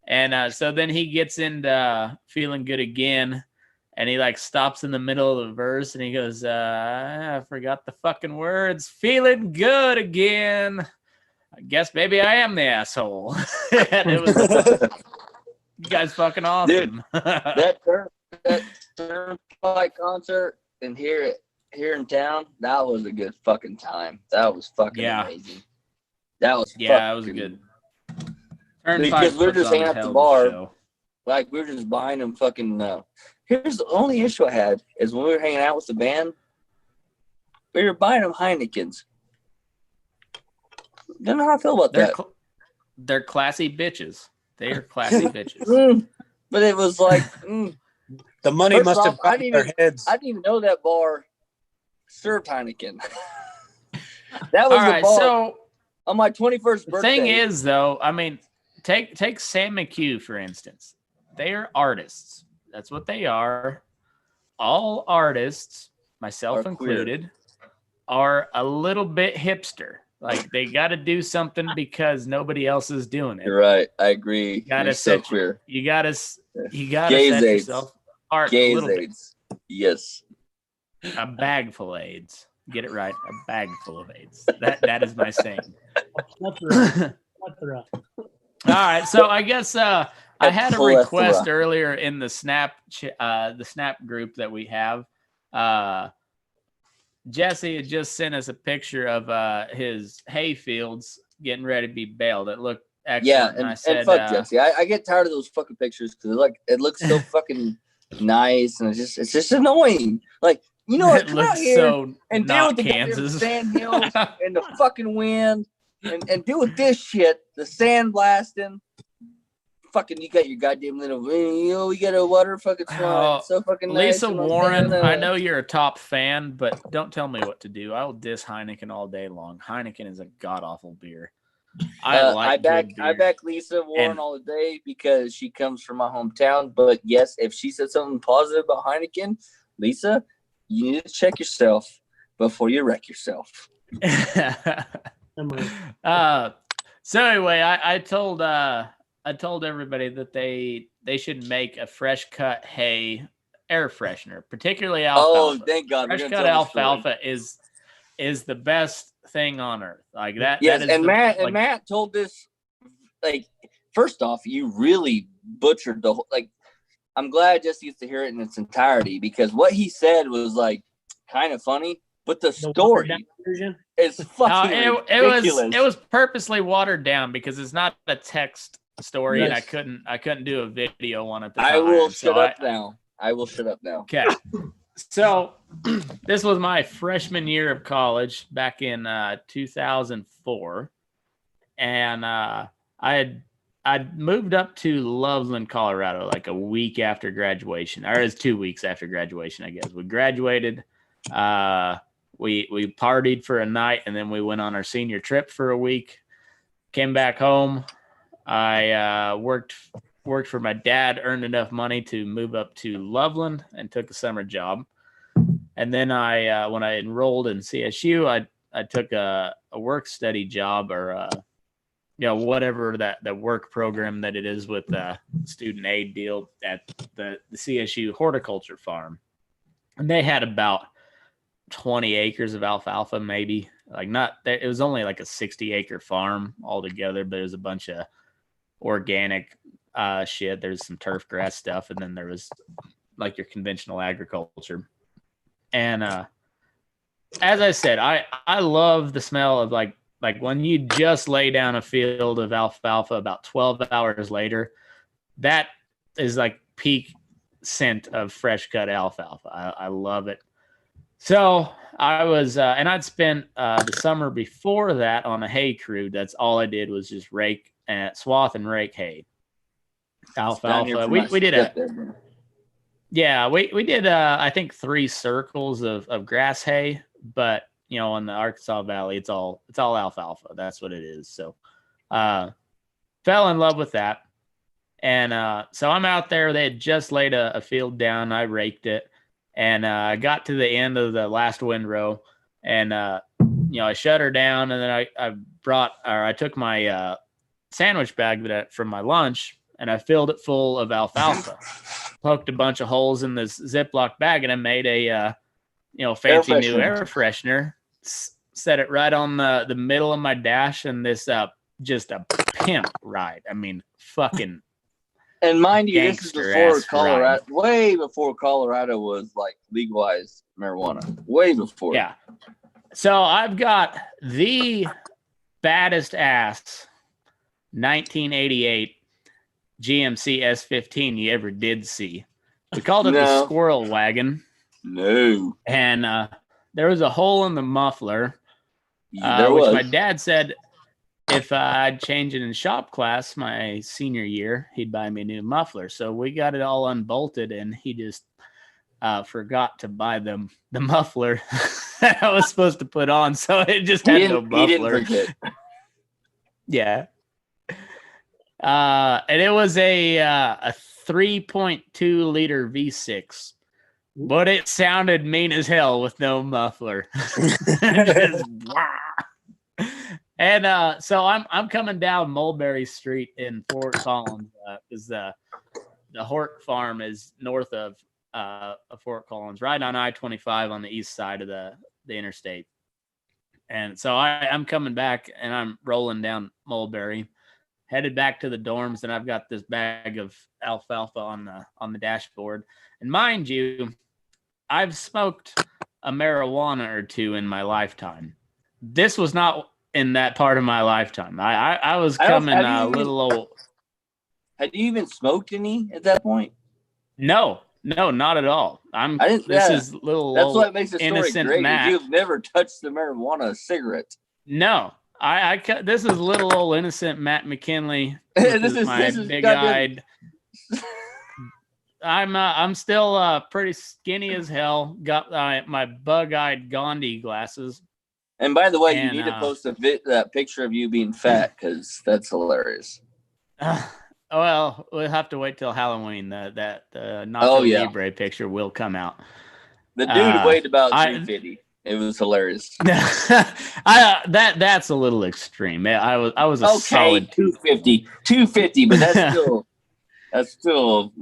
And so then he gets into feeling good again. And he like stops in the middle of the verse and he goes, I forgot the fucking words. Feeling good again. I guess maybe I am the asshole. And it was, you guys fucking awesome. Dude, that Turnpike concert and here in town, that was a good fucking time. That was fucking amazing. That was it was good. Because we're just hanging out at the bar. Like, we were just buying them fucking. Here's the only issue I had is when we were hanging out with the band, we were buying them Heinekens. Don't know how I feel about that. They're classy bitches. They are classy bitches. But it was like, the money must have gotten their heads. I didn't even know that bar served Heineken. That was all right, the bar. So on my 21st birthday. The thing is, though, I mean, take Sam McHugh, for instance. They are artists. That's what they are. All artists, myself included, are a little bit hipster. Like, they got to do something because nobody else is doing it. You're right. I agree. You gotta set yourself apart a little bit. Yes. A bag full of AIDS. Get it right. A bag full of AIDS. That is my saying. All right. So I guess I had a request earlier in the Snap group that we have. Jesse had just sent us a picture of his hay fields getting ready to be baled. It looked excellent. Yeah, and I said, fuck Jesse. I get tired of those fucking pictures because it looks so fucking nice, and it's just annoying. Like, you know what? It looks so and deal with the Kansas sand hills and the fucking wind, and deal with this shit, the sand blasting. Fucking, you got your goddamn little, you got a water fucking slide. It's so fucking nice. Lisa Warren, I know you're a top fan, but don't tell me what to do. I will diss Heineken all day long. Heineken is a god awful beer. I back Lisa Warren all the day because she comes from my hometown. But yes, if she said something positive about Heineken, Lisa, you need to check yourself before you wreck yourself. So anyway, I told everybody that they should make a fresh cut hay air freshener, particularly alfalfa. Oh, thank God! Fresh cut alfalfa is the best thing on earth. Like that. Yes, that is Matt told this. Like, first off, you really butchered the whole. Like, I'm glad Jesse gets to hear it in its entirety because what he said was like kind of funny, but the story is fucking ridiculous. It was purposely watered down because it's not a text story, and I couldn't do a video on it. I will shut up now. Okay. So this was my freshman year of college back in 2004, and I'd moved up to Loveland, Colorado, like a week after graduation, or it was 2 weeks after graduation, I guess. We graduated. We partied for a night, and then we went on our senior trip for a week. Came back home. I worked for my dad, earned enough money to move up to Loveland, and took a summer job. And then when I enrolled in CSU, I took a work study job, or whatever that work program that it is with the student aid deal at the CSU horticulture farm. And they had about 20 acres of alfalfa, maybe. It was only like a 60-acre farm altogether, but it was a bunch of organic shit. There's some turf grass stuff, and then there was like your conventional agriculture. And as I said, I love the smell of like when you just lay down a field of alfalfa about 12 hours later. That is like peak scent of fresh cut alfalfa. I love it. So I was, and I'd spent the summer before that on a hay crew. That's all I did was just swath and rake hay. Alfalfa. We did we did I think 3 circles of grass hay, but in the Arkansas Valley, it's all alfalfa. That's what it is. So fell in love with that. And so I'm out there. They had just laid a field down. I raked it. And I got to the end of the last windrow, and I shut her down, and then I took my sandwich bag from my lunch, and I filled it full of alfalfa. Poked a bunch of holes in this Ziploc bag, and I made a fancy new air freshener. Set it right on the middle of my dash, and this just a pimp ride. I mean, fucking. And mind you, this is before Colorado, ride. way before Colorado was like legalized marijuana. Way before. Yeah. So I've got the baddest ass 1988 GMC S15 you ever did see. We called it the squirrel wagon. No. And there was a hole in the muffler, which my dad said if I'd change it in shop class my senior year, he'd buy me a new muffler. So we got it all unbolted, and he just forgot to buy the muffler that I was supposed to put on. So it just had no muffler. He didn't forget. Yeah. And it was a 3.2 liter V6, but it sounded mean as hell with no muffler. Just, and so I'm coming down Mulberry Street in Fort Collins because the Hort Farm is north of Fort Collins, right on I-25 on the east side of the interstate. And so I'm coming back, and I'm rolling down Mulberry, headed back to the dorms, and I've got this bag of alfalfa on the dashboard. And mind you, I've smoked a marijuana or two in my lifetime. This was not in that part of my lifetime. I was coming a little old. Had you even smoked any at that point? No, not at all. This is little. That's old what makes the story innocent great. Matt. You've never touched the marijuana cigarette. No, this is little old innocent Matt McKinley. This is big-eyed. I'm still pretty skinny as hell. Got my bug-eyed Gandhi glasses. And by the way, you need to post that picture of you being fat, because that's hilarious. Well, we'll have to wait till Halloween. That Nacho Libre picture will come out. The dude weighed about 350. It was hilarious. That's a little extreme. I was a solid 250, but that's still.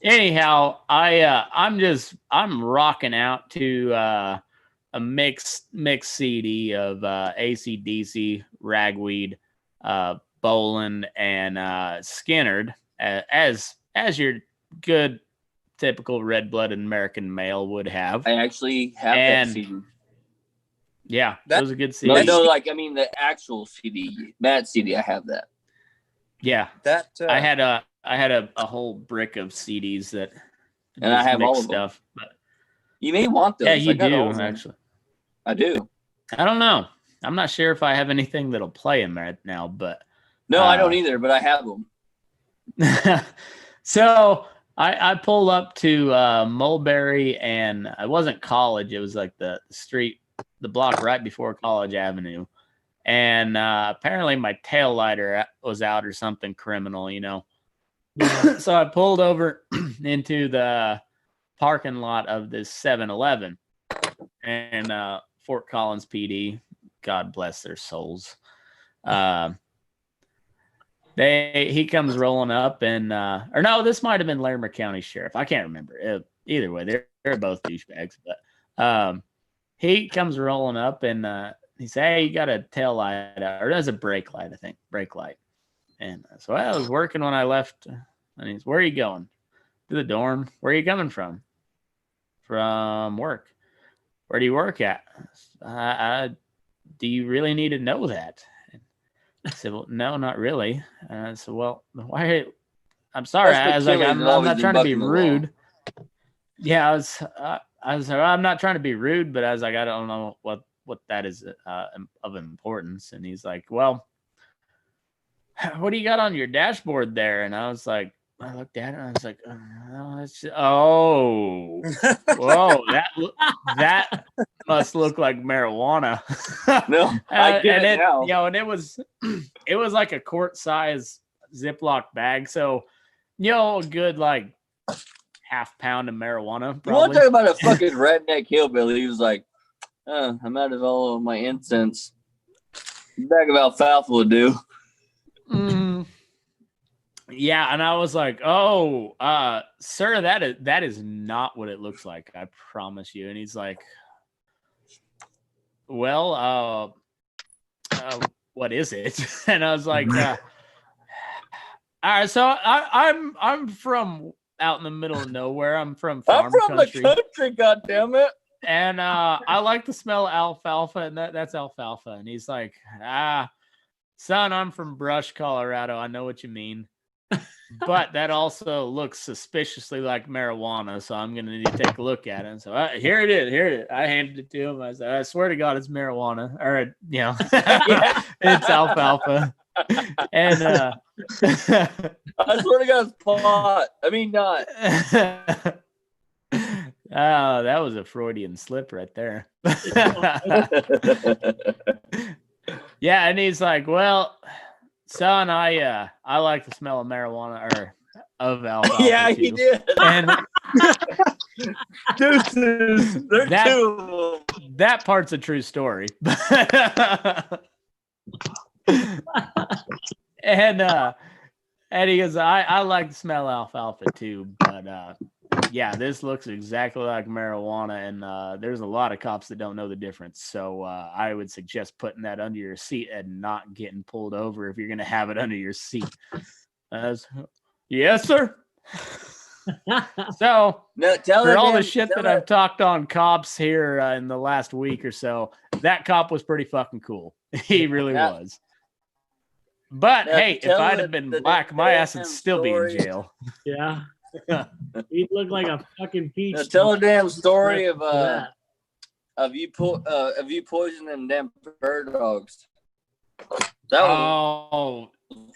Anyhow, I'm rocking out to a mixed CD of AC/DC, Ragweed, Boland, and Skinnerd, as your good typical red-blooded American male would have. I actually have that CD. Yeah, that was a good CD. No, the actual CD, Matt CD. I have that. Yeah, I had a whole brick of CDs that, and I have all of stuff. But you may want those. Yeah, you do actually. I do. I don't know. I'm not sure if I have anything that'll play them right now, but no, I don't either. But I have them. So I pulled up to Mulberry, and it wasn't College. It was like the block right before College Avenue. And apparently my tail lighter was out or something criminal, So I pulled over into the parking lot of this 7-Eleven, and Fort Collins PD, God bless their souls. He comes rolling up, and or no, this might have been Larimer County Sheriff. I can't remember. Either way, they're both douchebags. But he comes rolling up, and he said, "Hey, you got a tail light out, or there's a brake light, I think, brake light." And so I was working when I left, and he's, "Where are you going?" "To the dorm." "Where are you coming from?" "From work." "Where do you work at?" "Do you really need to know that?" I said, "Well, no, not really." I said, "Well, why?" "I'm sorry." I was like, I'm not trying to be rude. Yeah, I was like, "I'm not trying to be rude," but I was like, "I don't know what that is of importance." And he's like, "Well, what do you got on your dashboard there?" And I was like, I looked at it, and I was like, "Oh, whoa, that must look like marijuana." No, I get it now. And it was like a quart size Ziploc bag, so a good like half pound of marijuana. You want to talk about a fucking redneck hillbilly? He was like, "I'm out of all of my incense. A bag of alfalfa will do." Yeah, and I was like, "Oh, sir, that is not what it looks like. I promise you." And he's like, "Well, what is it?" And I was like, "All right, so I'm from out in the middle of nowhere. I'm from farm country. The country, goddammit. And I like the smell of alfalfa, and that's alfalfa." And he's like, son, I'm from Brush, Colorado. I know what you mean. But that also looks suspiciously like marijuana, so I'm going to need to take a look at it. And so here it is. I handed it to him. I said, I swear to God, it's marijuana. Or, it's alfalfa. And I swear to God, it's pot. I mean, not. Oh, that was a Freudian slip right there. Yeah, and he's like, "Well, son, I like the smell of marijuana or of alfalfa." Yeah, too. he did. And Deuces. They're two. That part's a true story. And he goes, I like the smell of alfalfa too, but yeah, this looks exactly like marijuana, and there's a lot of cops that don't know the difference. So I would suggest putting that under your seat and not getting pulled over if you're going to have it under your seat. Yes, sir. So for all the shit that I've talked on cops here in the last week or so, that cop was pretty fucking cool. He really was. But hey, if I'd have been black, my ass would still be in jail. Yeah. He'd look like a fucking peach. Now tell a damn story of you poisoning them damn bird dogs.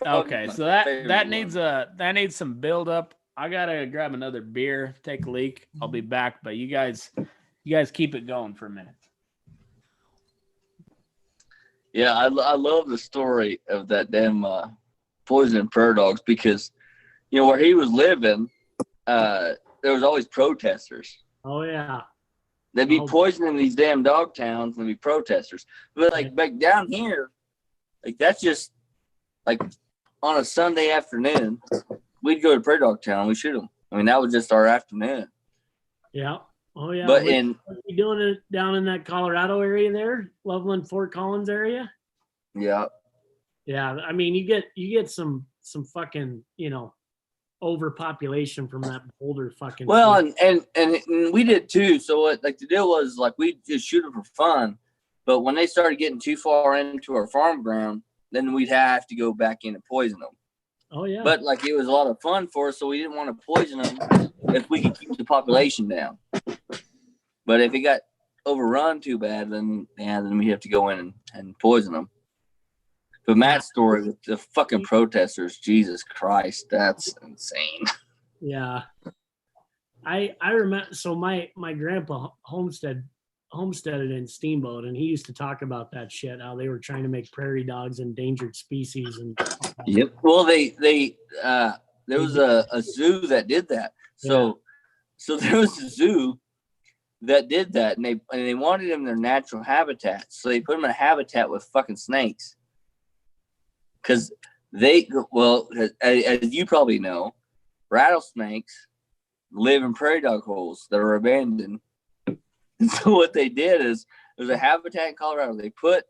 Okay. So that needs some build up. I gotta grab another beer, take a leak. I'll be back, but you guys keep it going for a minute. Yeah, I love the story of that damn poisoning bird dogs because where he was living, there was always protesters. Oh yeah. They'd be poisoning these damn dog towns and there'd be protesters. But like back down here, like that's just like on a Sunday afternoon, we'd go to Prairie Dog Town and we shoot them. I mean, that was just our afternoon. Yeah. Oh yeah. But you doing it down in that Colorado area there, Loveland, Fort Collins area? Yeah. Yeah. I mean, you get some fucking, overpopulation from that Boulder fucking. Well, and we did too. So what like the deal was like we just shoot them for fun, but when they started getting too far into our farm ground, then we'd have to go back in and poison them. Oh yeah. But like it was a lot of fun for us, so we didn't want to poison them if we could keep the population down. But if it got overrun too bad, then we'd have to go in and poison them. But Matt's story with the fucking protesters, Jesus Christ, that's insane. Yeah. I remember, so my grandpa homesteaded in Steamboat, and he used to talk about that shit, how they were trying to make prairie dogs endangered species. And yep. Well, they there was a zoo that did that. So there was a zoo that did that, and they wanted them in their natural habitat. So they put them in a habitat with fucking snakes. Because as you probably know, rattlesnakes live in prairie dog holes that are abandoned. And so what they did is there's a habitat in Colorado. They put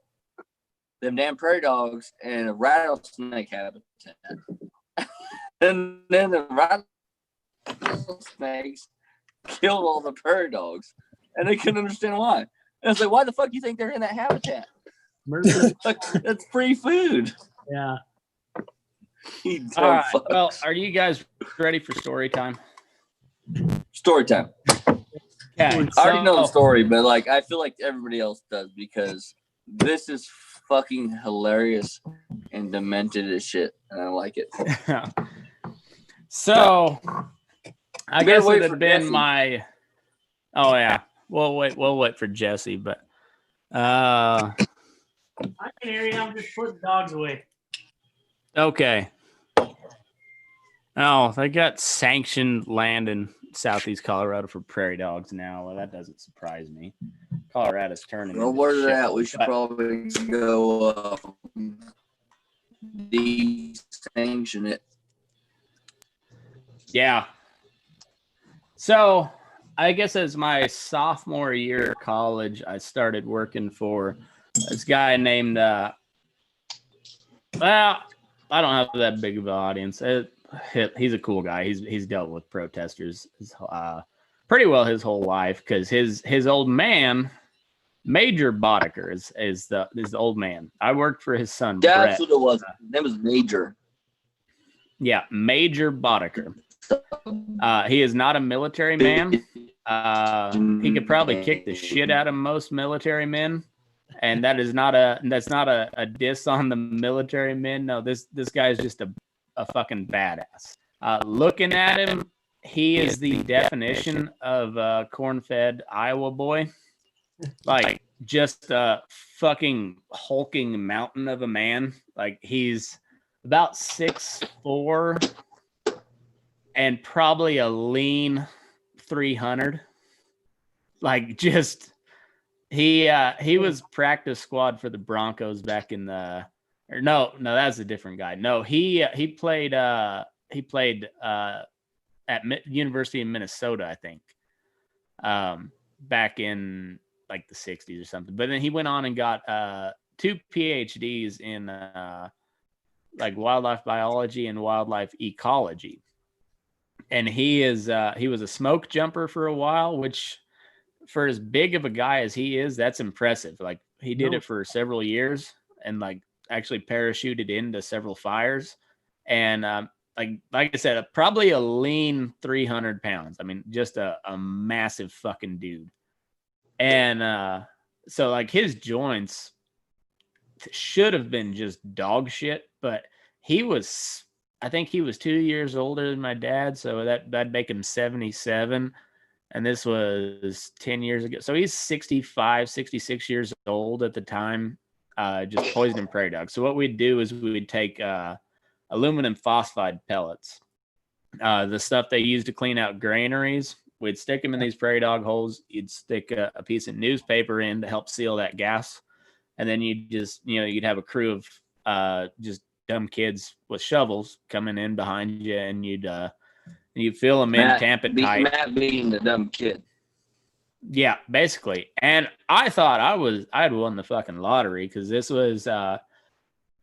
them damn prairie dogs in a rattlesnake habitat. And then the rattlesnakes killed all the prairie dogs. And they couldn't understand why. And it's like, why the fuck do you think they're in that habitat? Like, that's free food. Yeah. All right. Well, are you guys ready for story time? Story time. Okay. I already know the story, but like I feel like everybody else does because this is fucking hilarious and demented as shit, and I like it. So I guess it had been Jesse. my. Oh yeah. We'll wait for Jesse, but I can hear you. I'm just putting dogs away. Okay. Oh, they got sanctioned land in southeast Colorado for prairie dogs now. Well, that doesn't surprise me. Colorado's turning. Well, where they're at, we should probably go de-sanction it. Yeah. So I guess as my sophomore year of college, I started working for this guy named, well, I don't have that big of an audience. He's a cool guy. He's dealt with protesters pretty well his whole life because his old man, Major Boddicker, is the old man. I worked for his son. That's Brett. what it was. His name was Major. Yeah, Major Boddicker. He is not a military man. He could probably kick the shit out of most military men, and that's not a diss on the military men. No, this guy is just a fucking badass. Looking at him, he is the definition of a corn-fed Iowa boy. Like just a fucking hulking mountain of a man. Like he's about 6'4" and probably a lean 300. Like just he was practice squad for the Broncos back in the no, that's a different guy. No, he played at University of Minnesota, I think. Back in like the 60s or something. But then he went on and got 2 PhDs in like wildlife biology and wildlife ecology. And he was a smoke jumper for a while, which for as big of a guy as he is, that's impressive. Like he did it for several years and like actually parachuted into several fires. And like I said, probably a lean 300 pounds. I mean, just a massive fucking dude. And so like his joints should have been just dog shit, but I think he was 2 years older than my dad, so that'd make him 77. And this was 10 years ago. So he's 65, 66 years old at the time, just poisoning prairie dogs. So what we'd do is we would take aluminum phosphide pellets, the stuff they use to clean out granaries. We'd stick them in these prairie dog holes. You'd stick a piece of newspaper in to help seal that gas. And then you'd have a crew of just dumb kids with shovels coming in behind you, and you'd fill them in, tamp it tight. Matt being the dumb kid. Yeah, basically. And I thought I had won the fucking lottery because this was 05,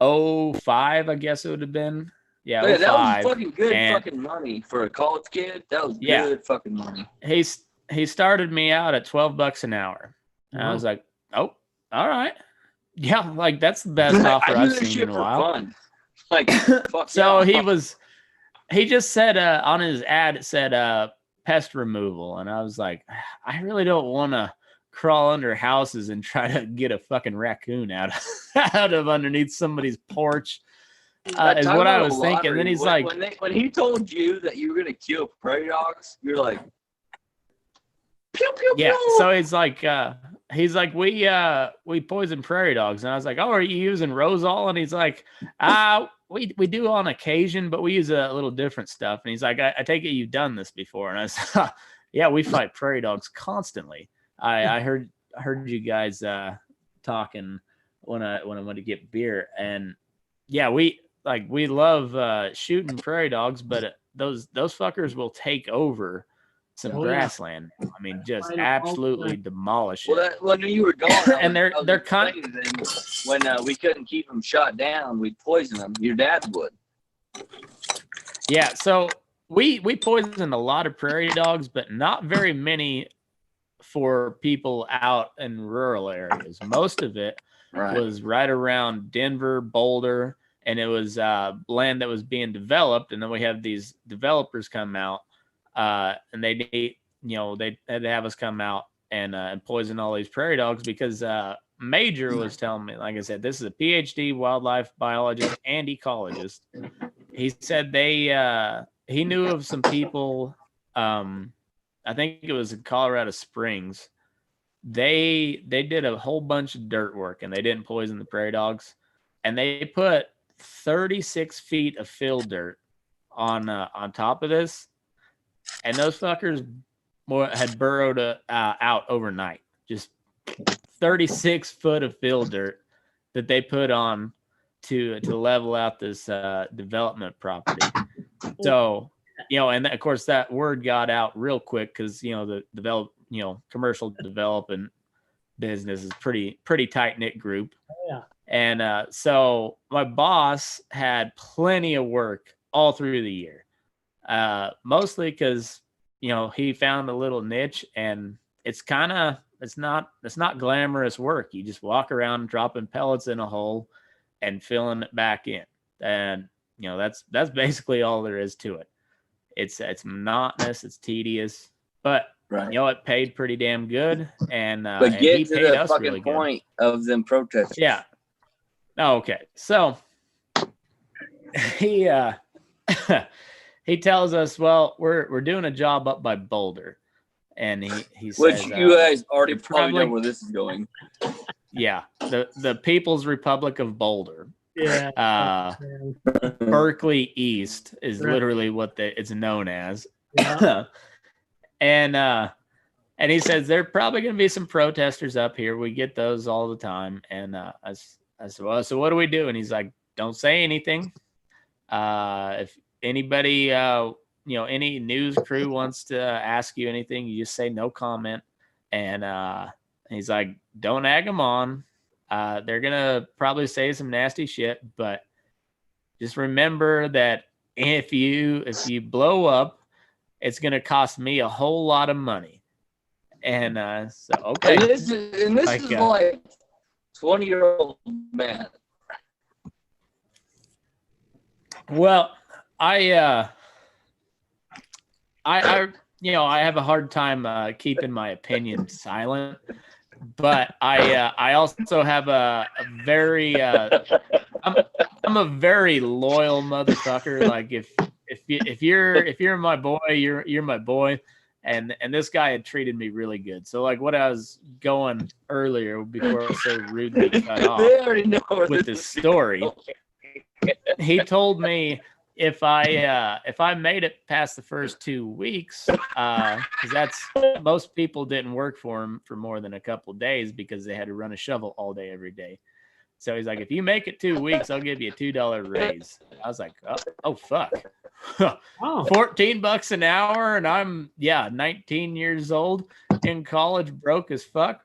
I guess it would have been. Yeah, that 05. was fucking good fucking money for a college kid. That was good fucking money. He started me out at $12 an hour. And I was like, oh, all right. Yeah, like that's the best offer I've seen in a while. Fun. Like, fuck so yeah. he just said on his ad, it said pest removal. And I was like, I really don't want to crawl under houses and try to get a fucking raccoon out of underneath somebody's porch. Is what I was thinking. Then he's when he told you that you were gonna kill prairie dogs, you're like, pew pew pew. Yeah. So he's like, we poison prairie dogs, and I was like, oh, are you using Rosol? And he's like, we do on occasion, but we use a little different stuff. And he's like, I take it you've done this before. And I said, yeah, we fight prairie dogs constantly. I heard you guys talking when I went to get beer, and yeah, we love shooting prairie dogs, but those fuckers will take over some grassland. I mean, just absolutely demolish it. When you were gone, and they're kind. When we couldn't keep them shot down, we'd poison them. Your dad would. Yeah, so we poisoned a lot of prairie dogs, but not very many for people out in rural areas. Most of it was right around Denver, Boulder, and it was land that was being developed. And then we have these developers come out, and they had to have us come out and poison all these prairie dogs because Major was telling me, like I said, this is a PhD wildlife biologist and ecologist. He said he knew of some people, I think it was in Colorado Springs. They did a whole bunch of dirt work and they didn't poison the prairie dogs. And they put 36 feet of fill dirt on top of this. And those fuckers had burrowed out overnight. Just 36 foot of fill dirt that they put on to level out this development property. So and of course that word got out real quick because the commercial development business is pretty tight knit group. Yeah. And so my boss had plenty of work all through the year, mostly because he found a little niche, and it's not glamorous work. You just walk around dropping pellets in a hole and filling it back in, and that's basically all there is to it. It's monotonous, it's tedious, but Right. it paid pretty damn good, and But and get he to paid the us fucking really good. point of them protesting. Yeah. Oh, okay. So he he tells us, well, we're doing a job up by Boulder, and he Which says, you guys already you're probably know probably- where this is going. yeah, the People's Republic of Boulder. Yeah. Berkeley East is Right. literally what it's known as. Yeah. And he says there are probably going to be some protesters up here. We get those all the time. And I said, well, so what do we do? And he's like, don't say anything. If anybody, any news crew wants to ask you anything, you just say no comment. And he's like, don't egg them on. They're going to probably say some nasty shit, but just remember that if you blow up, it's going to cost me a whole lot of money. And so, okay. And this is like 20-year-old man. Well, I have a hard time keeping my opinion silent, but I also have a very I'm a very loyal motherfucker. Like if you're my boy, you're my boy. And this guy had treated me really good. So like what I was going earlier before I was so rudely cut off They already know where with this story, he told me if I made it past the first 2 weeks, because that's most people didn't work for him for more than a couple of days because they had to run a shovel all day every day. So he's like, if you make it 2 weeks, I'll give you a $2 raise. I was like, oh fuck. Oh. $14 an hour, and I'm 19 years old in college, broke as fuck.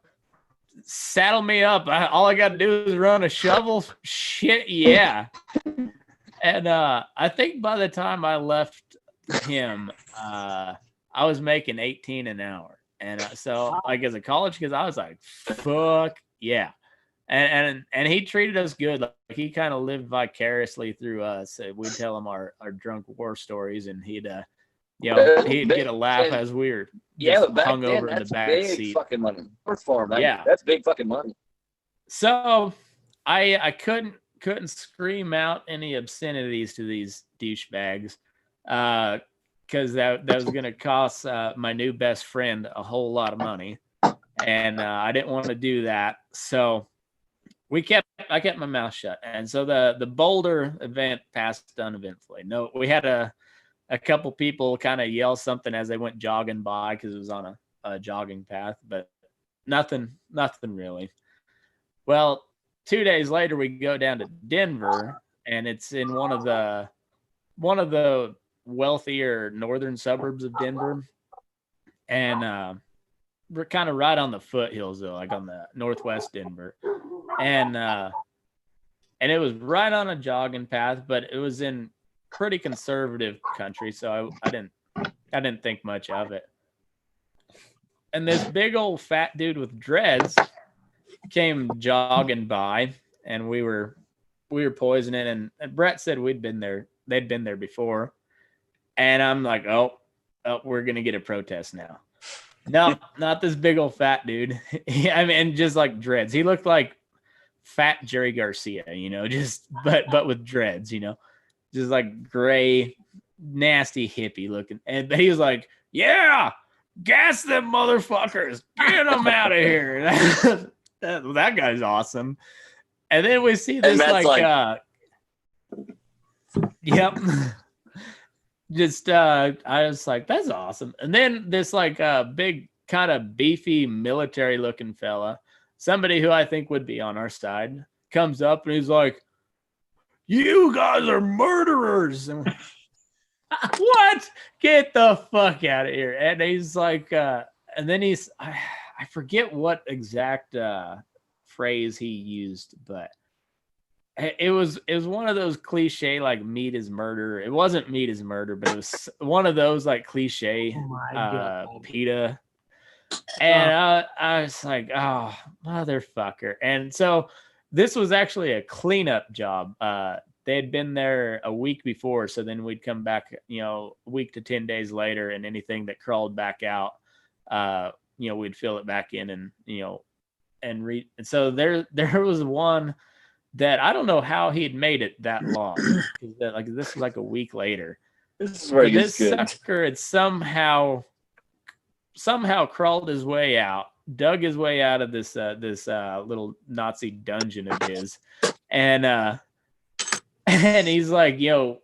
Saddle me up. All I got to do is run a shovel. Shit, yeah. And I think by the time I left him, I was making 18 an hour, and so like as a college kid, I was like, fuck yeah. And he treated us good. Like he kind of lived vicariously through us. We'd tell him our drunk war stories, and he'd get a laugh as we were but back hung then, over in the that's back big seat. fucking money. For him, Yeah. that's big fucking money. So I couldn't scream out any obscenities to these douchebags, because that was gonna cost my new best friend a whole lot of money, and I didn't want to do that. So I kept my mouth shut. And so the Boulder event passed uneventfully. No, we had a couple people kind of yell something as they went jogging by because it was on a jogging path, but nothing really. Well, 2 days later, we go down to Denver, and it's in one of the wealthier northern suburbs of Denver, and we're kind of right on the foothills though, like on the northwest Denver, and it was right on a jogging path, but it was in pretty conservative country, so I didn't think much of it. And this big old fat dude with dreads came jogging by, and we were poisoning, and Brett said they'd been there before, and I'm like, oh, we're gonna get a protest now. No, not this big old fat dude. I mean, just like dreads. He looked like fat Jerry Garcia, just but with dreads, just like gray, nasty hippie looking. And he was like, "Yeah, gas them motherfuckers, get them out of here." that guy's awesome. And then we see this yep. Just I was like, that's awesome. And then this big kind of beefy military looking fella, somebody who I think would be on our side, comes up and he's like, "You guys are murderers." And What? Get the fuck out of here. And he's like, and then I forget what exact phrase he used, but it was one of those cliche like meat is murder. It wasn't meat is murder, but it was one of those like cliche Oh my God. PETA. And I was like, oh, motherfucker. And so this was actually a cleanup job. They had been there a week before. So then we'd come back, a week to 10 days later, and anything that crawled back out, we'd fill it back in and, and so there was one that I don't know how he'd made it that long. Like this was like a week later. This is where it gets This good. sucker had somehow crawled his way out, dug his way out of this little Nazi dungeon of his, and he's like,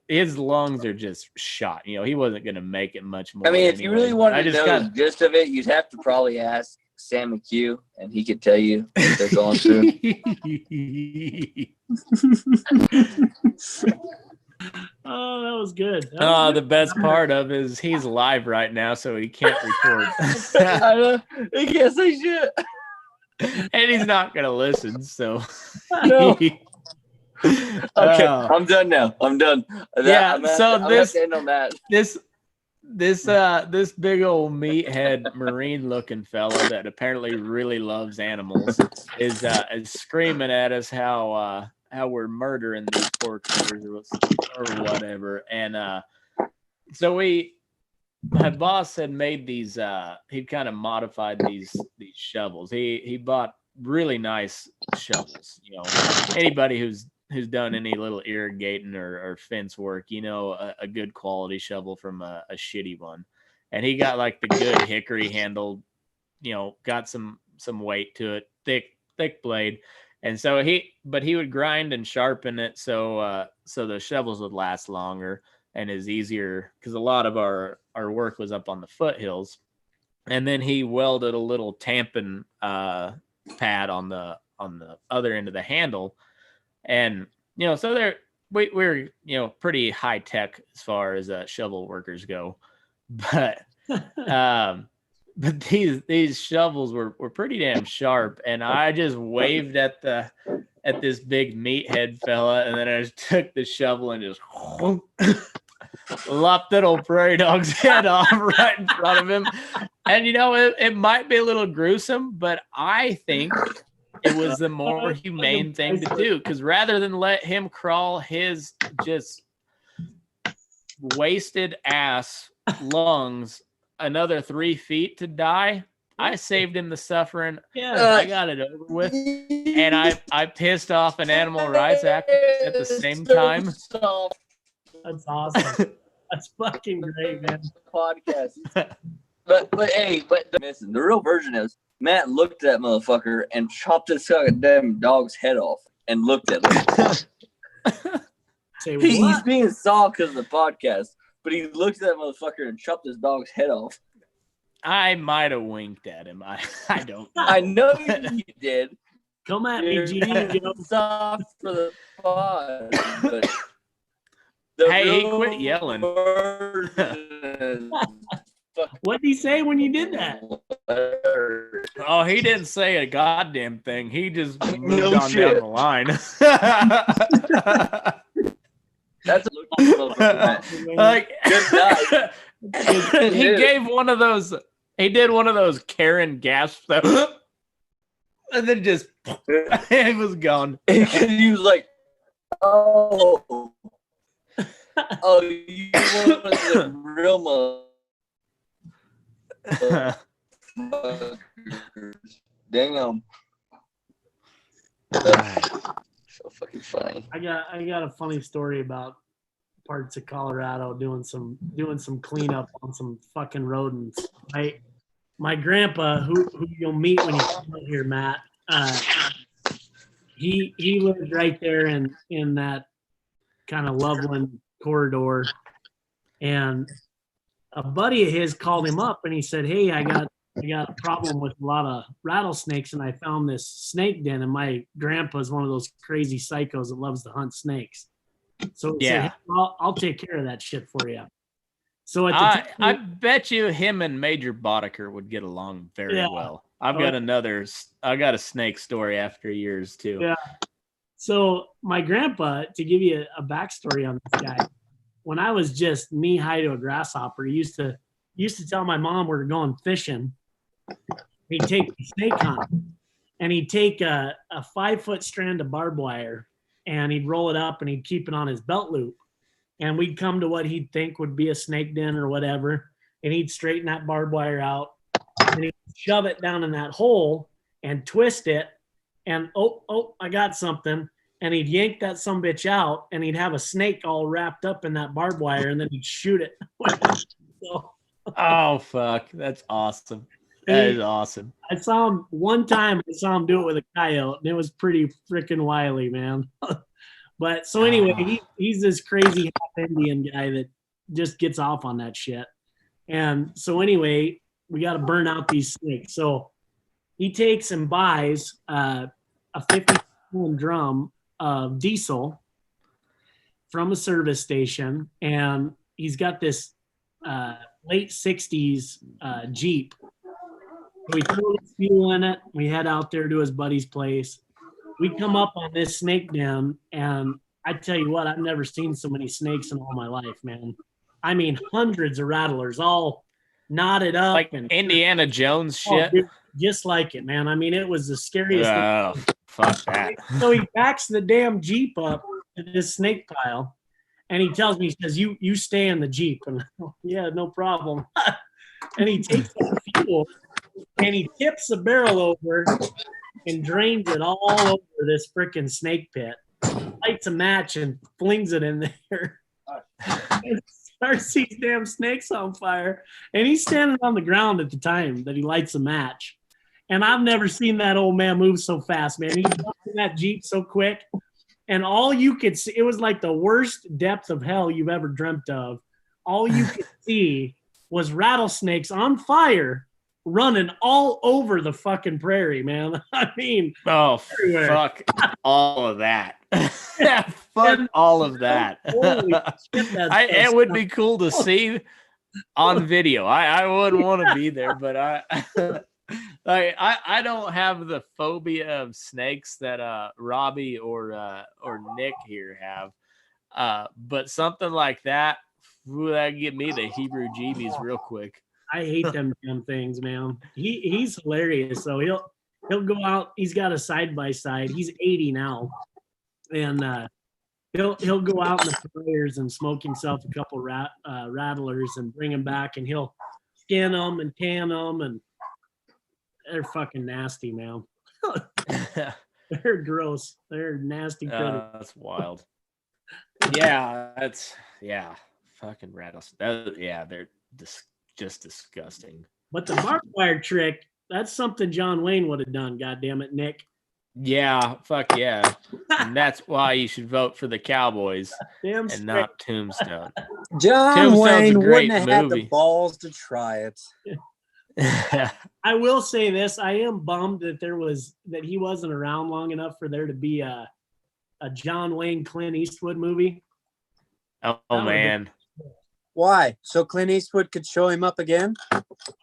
his lungs are just shot. He wasn't gonna make it much more. I mean, if you really wanted to know got the gist of it, you'd have to probably ask Sam McHugh, and he could tell you what they're going through. Oh, that was good. The best part of is he's live right now, so he can't record. I guess I should. And he's not gonna listen, so No. Okay, I'm done now. I'm done. Yeah, so I'm have to end on that. this big old meathead marine looking fella that apparently really loves animals is screaming at us how we're murdering these poor critters or whatever. And so my boss had made these he'd kind of modified these shovels. He bought really nice shovels. Anybody who's done any little irrigating or fence work, a good quality shovel from a shitty one. And he got like the good hickory handled, got some weight to it, thick blade. And so he would grind and sharpen it so the shovels would last longer and is easier, because a lot of our work was up on the foothills. And then he welded a little tampon pad on the other end of the handle. And, so we're pretty high tech as far as shovel workers go, but these shovels were pretty damn sharp. And I just waved at this big meathead fella, and then I just took the shovel and just lopped that old prairie dog's head off right in front of him. And it might be a little gruesome, but I think it was the more humane thing to do, because rather than let him crawl his just wasted ass lungs another 3 feet to die, I saved him the suffering. Yeah, I got it over with, and I pissed off an animal rights activist at the same time. that's awesome. That's fucking great, man. Podcast. But the real version is Matt looked at that motherfucker and chopped this goddamn dog's head off and looked at him. Say He's what? being soft because of the podcast, but he looked at that motherfucker and chopped this dog's head off. I might have winked at him. I don't know. I know you did. Come at me, You're GD. soft for the pod, but Hey, he quit yelling. What did he say when you did that? Oh, he didn't say a goddamn thing. He just moved No on shit. down the line. That's a motherfucker. Like, Good he gave one of those. He did one of those Karen gasps, though, and then just it was gone. He was like, "Oh, you want the real motherfuckers? Damn." So fucking funny. I got a funny story about parts of Colorado doing some cleanup on some fucking rodents. My grandpa, who you'll meet when you come out here, Matt, he lived right there in that kind of Loveland corridor, and a buddy of his called him up and he said, "Hey, I got a problem with a lot of rattlesnakes, and I found this snake den, and my grandpa's one of those crazy psychos that loves to hunt snakes. So he said, "Hey, I'll take care of that shit for you." So at the I time, bet you him and Major Boddicker would get along very Yeah. well. I got a snake story after years too. Yeah. So my grandpa, to give you a backstory on this guy, when I was just knee high to a grasshopper, he used to tell my mom we were going fishing. He'd take the snake hunt, and he'd take a 5-foot strand of barbed wire, and he'd roll it up and he'd keep it on his belt loop. And we'd come to what he'd think would be a snake den or whatever, and he'd straighten that barbed wire out, and he'd shove it down in that hole and twist it, and oh, I got something. And he'd yank that sumbitch out, and he'd have a snake all wrapped up in that barbed wire, and then he'd shoot it. So, Oh fuck, that's awesome. That is awesome. I saw him one time. I saw him do it with a coyote, and it was pretty freaking wily, man. But so anyway, he's this crazy half Indian guy that just gets off on that shit. And so anyway, we got to burn out these snakes. So he takes and buys a 50-gallon drum of diesel from a service station, and he's got this late 60s Jeep. So we throw his fuel in it. We head out there to his buddy's place. We come up on this snake den, and I tell you what, I've never seen so many snakes in all my life, man. I mean, hundreds of rattlers, all knotted up, Like and Indiana Jones oh, shit. dude, just like it, man. I mean, it was the scariest thing. Oh, fuck that. So he backs the damn Jeep up to this snake pile, and he tells me, he says, you stay in the Jeep. And yeah, no problem. And he takes the fuel, and he tips the barrel over and drains it all over this freaking snake pit, lights a match and flings it in there. And starts these damn snakes on fire. And he's standing on the ground at the time that he lights a match. And I've never seen that old man move so fast, man. He jumped in that Jeep so quick. And all you could see, it was like the worst depth of hell you've ever dreamt of. All you could see was rattlesnakes on fire running all over the fucking prairie, man. I mean, Oh, everywhere. fuck all of that. Fuck all of that. Holy shit, that's It would be cool to see on video. I wouldn't want to be there, but I don't have the phobia of snakes that Robbie or Nick here have. But something like that, that give me the Hebrew jeebies real quick. I hate them damn things, man. He's hilarious. So he'll go out. He's got a side by side. He's 80 now, and he'll go out in the fires and smoke himself a couple rattlers and bring them back, and he'll skin them and tan them, and they're fucking nasty, man. They're gross. They're nasty critters. That's wild. Yeah, fucking rattlesnakes. They're just disgusting. But the barbed wire trick, that's something John Wayne would have done, goddamn it, Nick. Yeah, fuck yeah. And that's why you should vote for the Cowboys Damn and straight. not Tombstone. John Tombstone's a Wayne great wouldn't have had the movie. balls to try it. I will say this: I am bummed that he wasn't around long enough for there to be a John Wayne Clint Eastwood movie. Oh man. Why? So Clint Eastwood could show him up again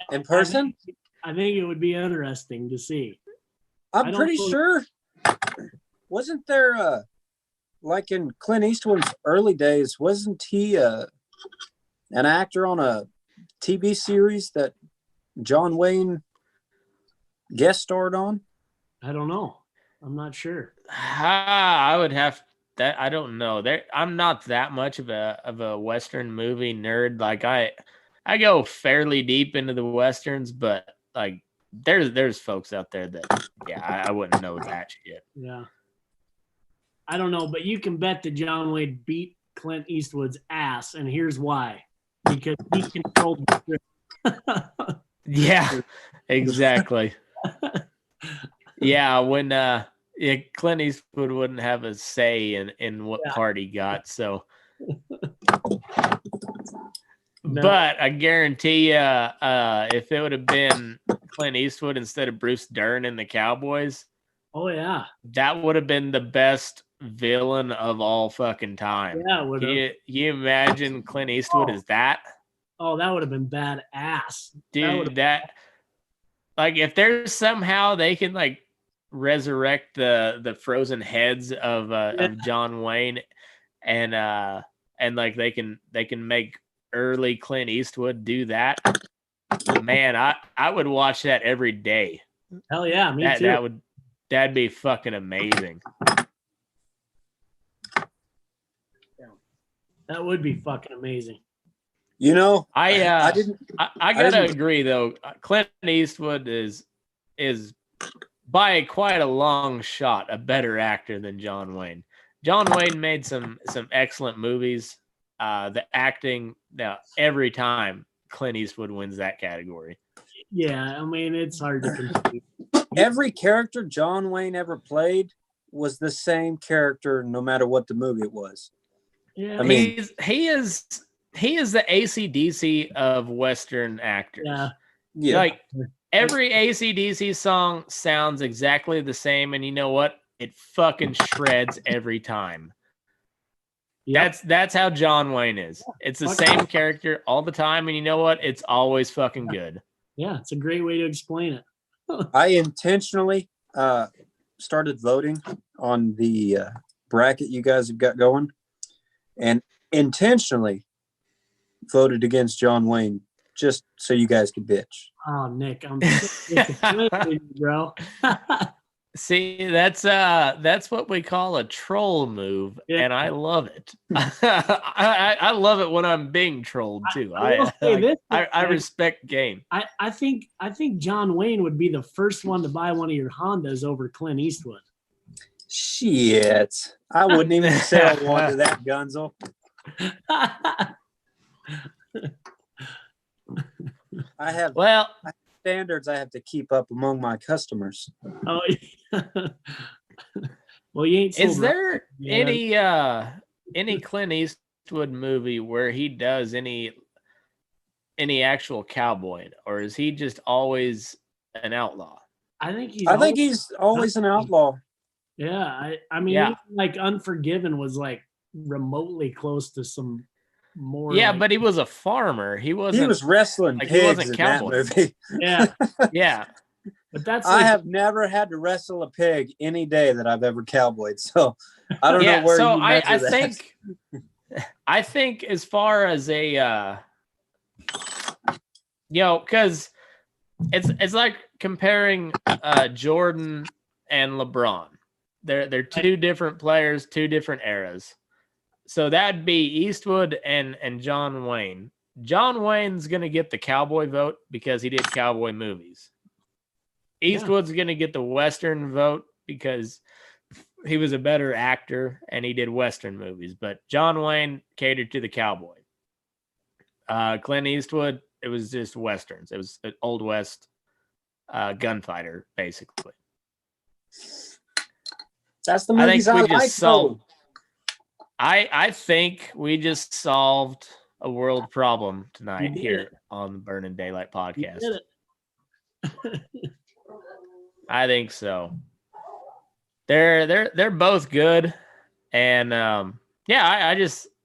in person? I think it would be interesting to see. I'm pretty sure. Wasn't there, like in Clint Eastwood's early days, wasn't he an actor on a TV series that John Wayne guest starred on? I don't know. I'm not sure. I would have that. I don't know. I'm not that much of a Western movie nerd. Like I go fairly deep into the Westerns, but like there's folks out there that I wouldn't know that shit. Yeah. I don't know, but you can bet that John Wayne beat Clint Eastwood's ass, and here's why. Because he controlled the script. Yeah, exactly. Yeah, when Clint Eastwood wouldn't have a say in what part he got, so. No. But I guarantee you, if it would have been Clint Eastwood instead of Bruce Dern in the Cowboys, Oh yeah. that would have been the best villain of all fucking time. Yeah, it would have. You imagine Clint Eastwood as that? Oh, that would have been badass. Dude, that like if there's somehow they can like resurrect the frozen heads of John Wayne and like they can make early Clint Eastwood do that. Man, I would watch that every day. Hell yeah, me too. That'd be fucking amazing. That would be fucking amazing. You know, I gotta didn't- agree though. Clint Eastwood is by quite a long shot a better actor than John Wayne. John Wayne made some excellent movies. The acting, now every time Clint Eastwood wins that category. Yeah, I mean it's hard to compete. every character John Wayne ever played was the same character, no matter what the movie it was. Yeah, I mean, he is the AC/DC of Western actors. yeah. Yeah, Like every AC/DC song sounds exactly the same, and you know what? It fucking shreds every time. Yep. That's how John Wayne is. It's the same character all the time, and you know what? It's always fucking good. Yeah, it's a great way to explain it. I intentionally started voting on the bracket you guys have got going, and intentionally voted against John Wayne just so you guys could bitch. Oh, Nick, I'm so disappointed in you, bro. See, that's what we call a troll move, Yeah. and I love it. I love it when I'm being trolled too. I will say this, I respect game. I think John Wayne would be the first one to buy one of your Hondas over Clint Eastwood. Shit. I wouldn't even sell one to that Gunzel. I have Well, standards I have to keep up among my customers. Oh, yeah. Well, you ain't. is sold there Yeah. any Clint Eastwood movie where he does any actual cowboy, or is he just always an outlaw? I think he's. I think he's always an outlaw. Yeah, I mean, Yeah. even, like Unforgiven was like remotely close to some more. Yeah, like- but he was a farmer. He wasn't. He was wrestling like, he pigs wasn't in cowboy. that movie. yeah, Yeah. but that's I like, have never had to wrestle a pig any day that I've ever cowboyed. So I don't Yeah. know where So you I measure that. think as far as a because it's like comparing Jordan and LeBron. They're two different players, two different eras. So that'd be Eastwood and John Wayne. John Wayne's gonna get the cowboy vote because he did cowboy movies. Eastwood's gonna get the Western vote because he was a better actor and he did Western movies. But John Wayne catered to the cowboy. Clint Eastwood, it was just Westerns. It was an Old West gunfighter, basically. That's the I think movies I, we like. just solved. I think we just solved a world problem tonight did here it. on the Burning Daylight you podcast. did it. I think so. They're both good, and yeah,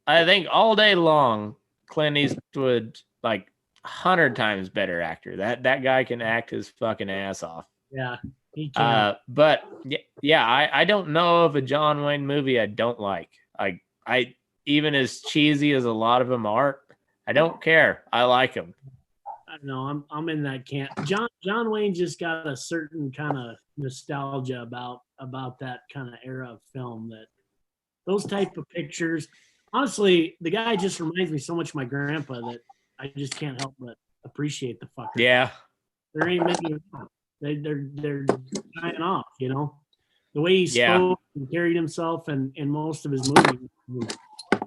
I think all day long Clint Eastwood like 100 times better actor. That guy can act his fucking ass off. Yeah, he can. But yeah, I don't know of a John Wayne movie I don't like. I even as cheesy as a lot of them are, I don't care. I like them. I don't know. I'm in that camp. John Wayne just got a certain kind of nostalgia about that kind of era of film, that those type of pictures. Honestly, the guy just reminds me so much of my grandpa that I just can't help but appreciate the fucker. Yeah. There ain't many of them. They're dying off, you know. The way he Yeah. spoke and carried himself and in most of his movies.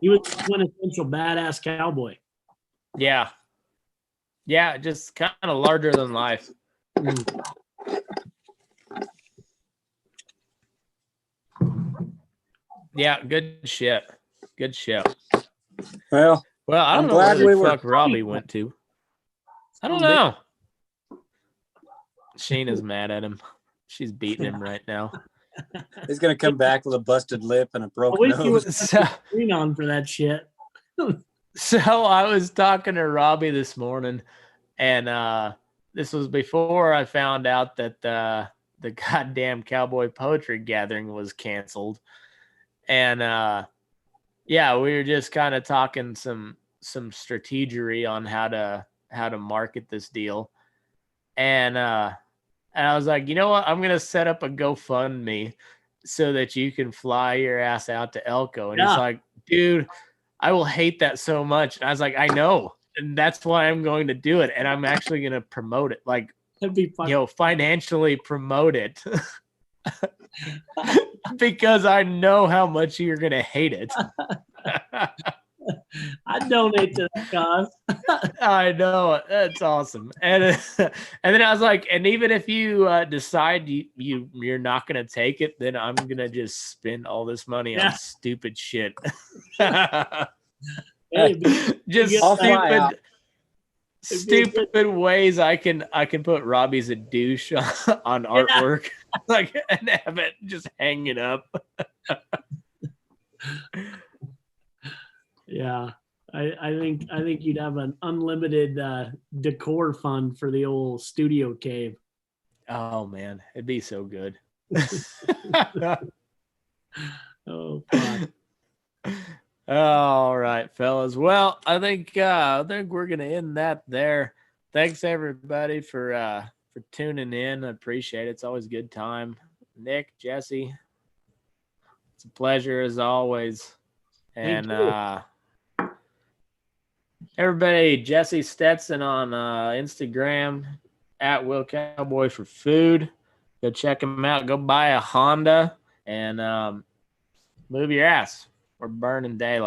He was a quintessential badass cowboy. Yeah. Yeah, just kind of larger than life. Yeah, good shit. Good shit. Well, Well, I don't I'm know where glad the we were- fuck Robbie went to. I don't know. Sheena's mad at him. She's beating him right now. he's gonna come back with a busted lip and a broken wish he nose. was- Green on for that shit. So I was talking to Robbie this morning, and this was before I found out that the goddamn Cowboy Poetry Gathering was canceled. And yeah, we were just kind of talking some strategery on how to market this deal. And I was like, you know what? I'm gonna set up a GoFundMe so that you can fly your ass out to Elko. And he's Yeah. like, dude, I will hate that so much. And I was like, I know. And that's why I'm going to do it. And I'm actually going to promote it. Like, That'd be fun. you know, financially promote it. Because I know how much you're going to hate it. I'd donate to that cause. I know. That's awesome. And then I was like, and even if you decide you're not going to take it, then I'm going to just spend all this money on stupid shit. Hey, Just I'll fly out. stupid ways I can put Robbie's a douche on artwork, like, and have it just hanging up. yeah, I think you'd have an unlimited decor fund for the old studio cave. Oh man, it'd be so good. Oh, God. All right, fellas. Well, I think we're gonna end that there. Thanks everybody for tuning in. I appreciate it. It's always a good time. Nick, Jesse, it's a pleasure as always. Thank And everybody, Jesse Stetson on Instagram at Will Cowboy for food. Go check him out. Go buy a Honda and move your ass. We're burning daylight.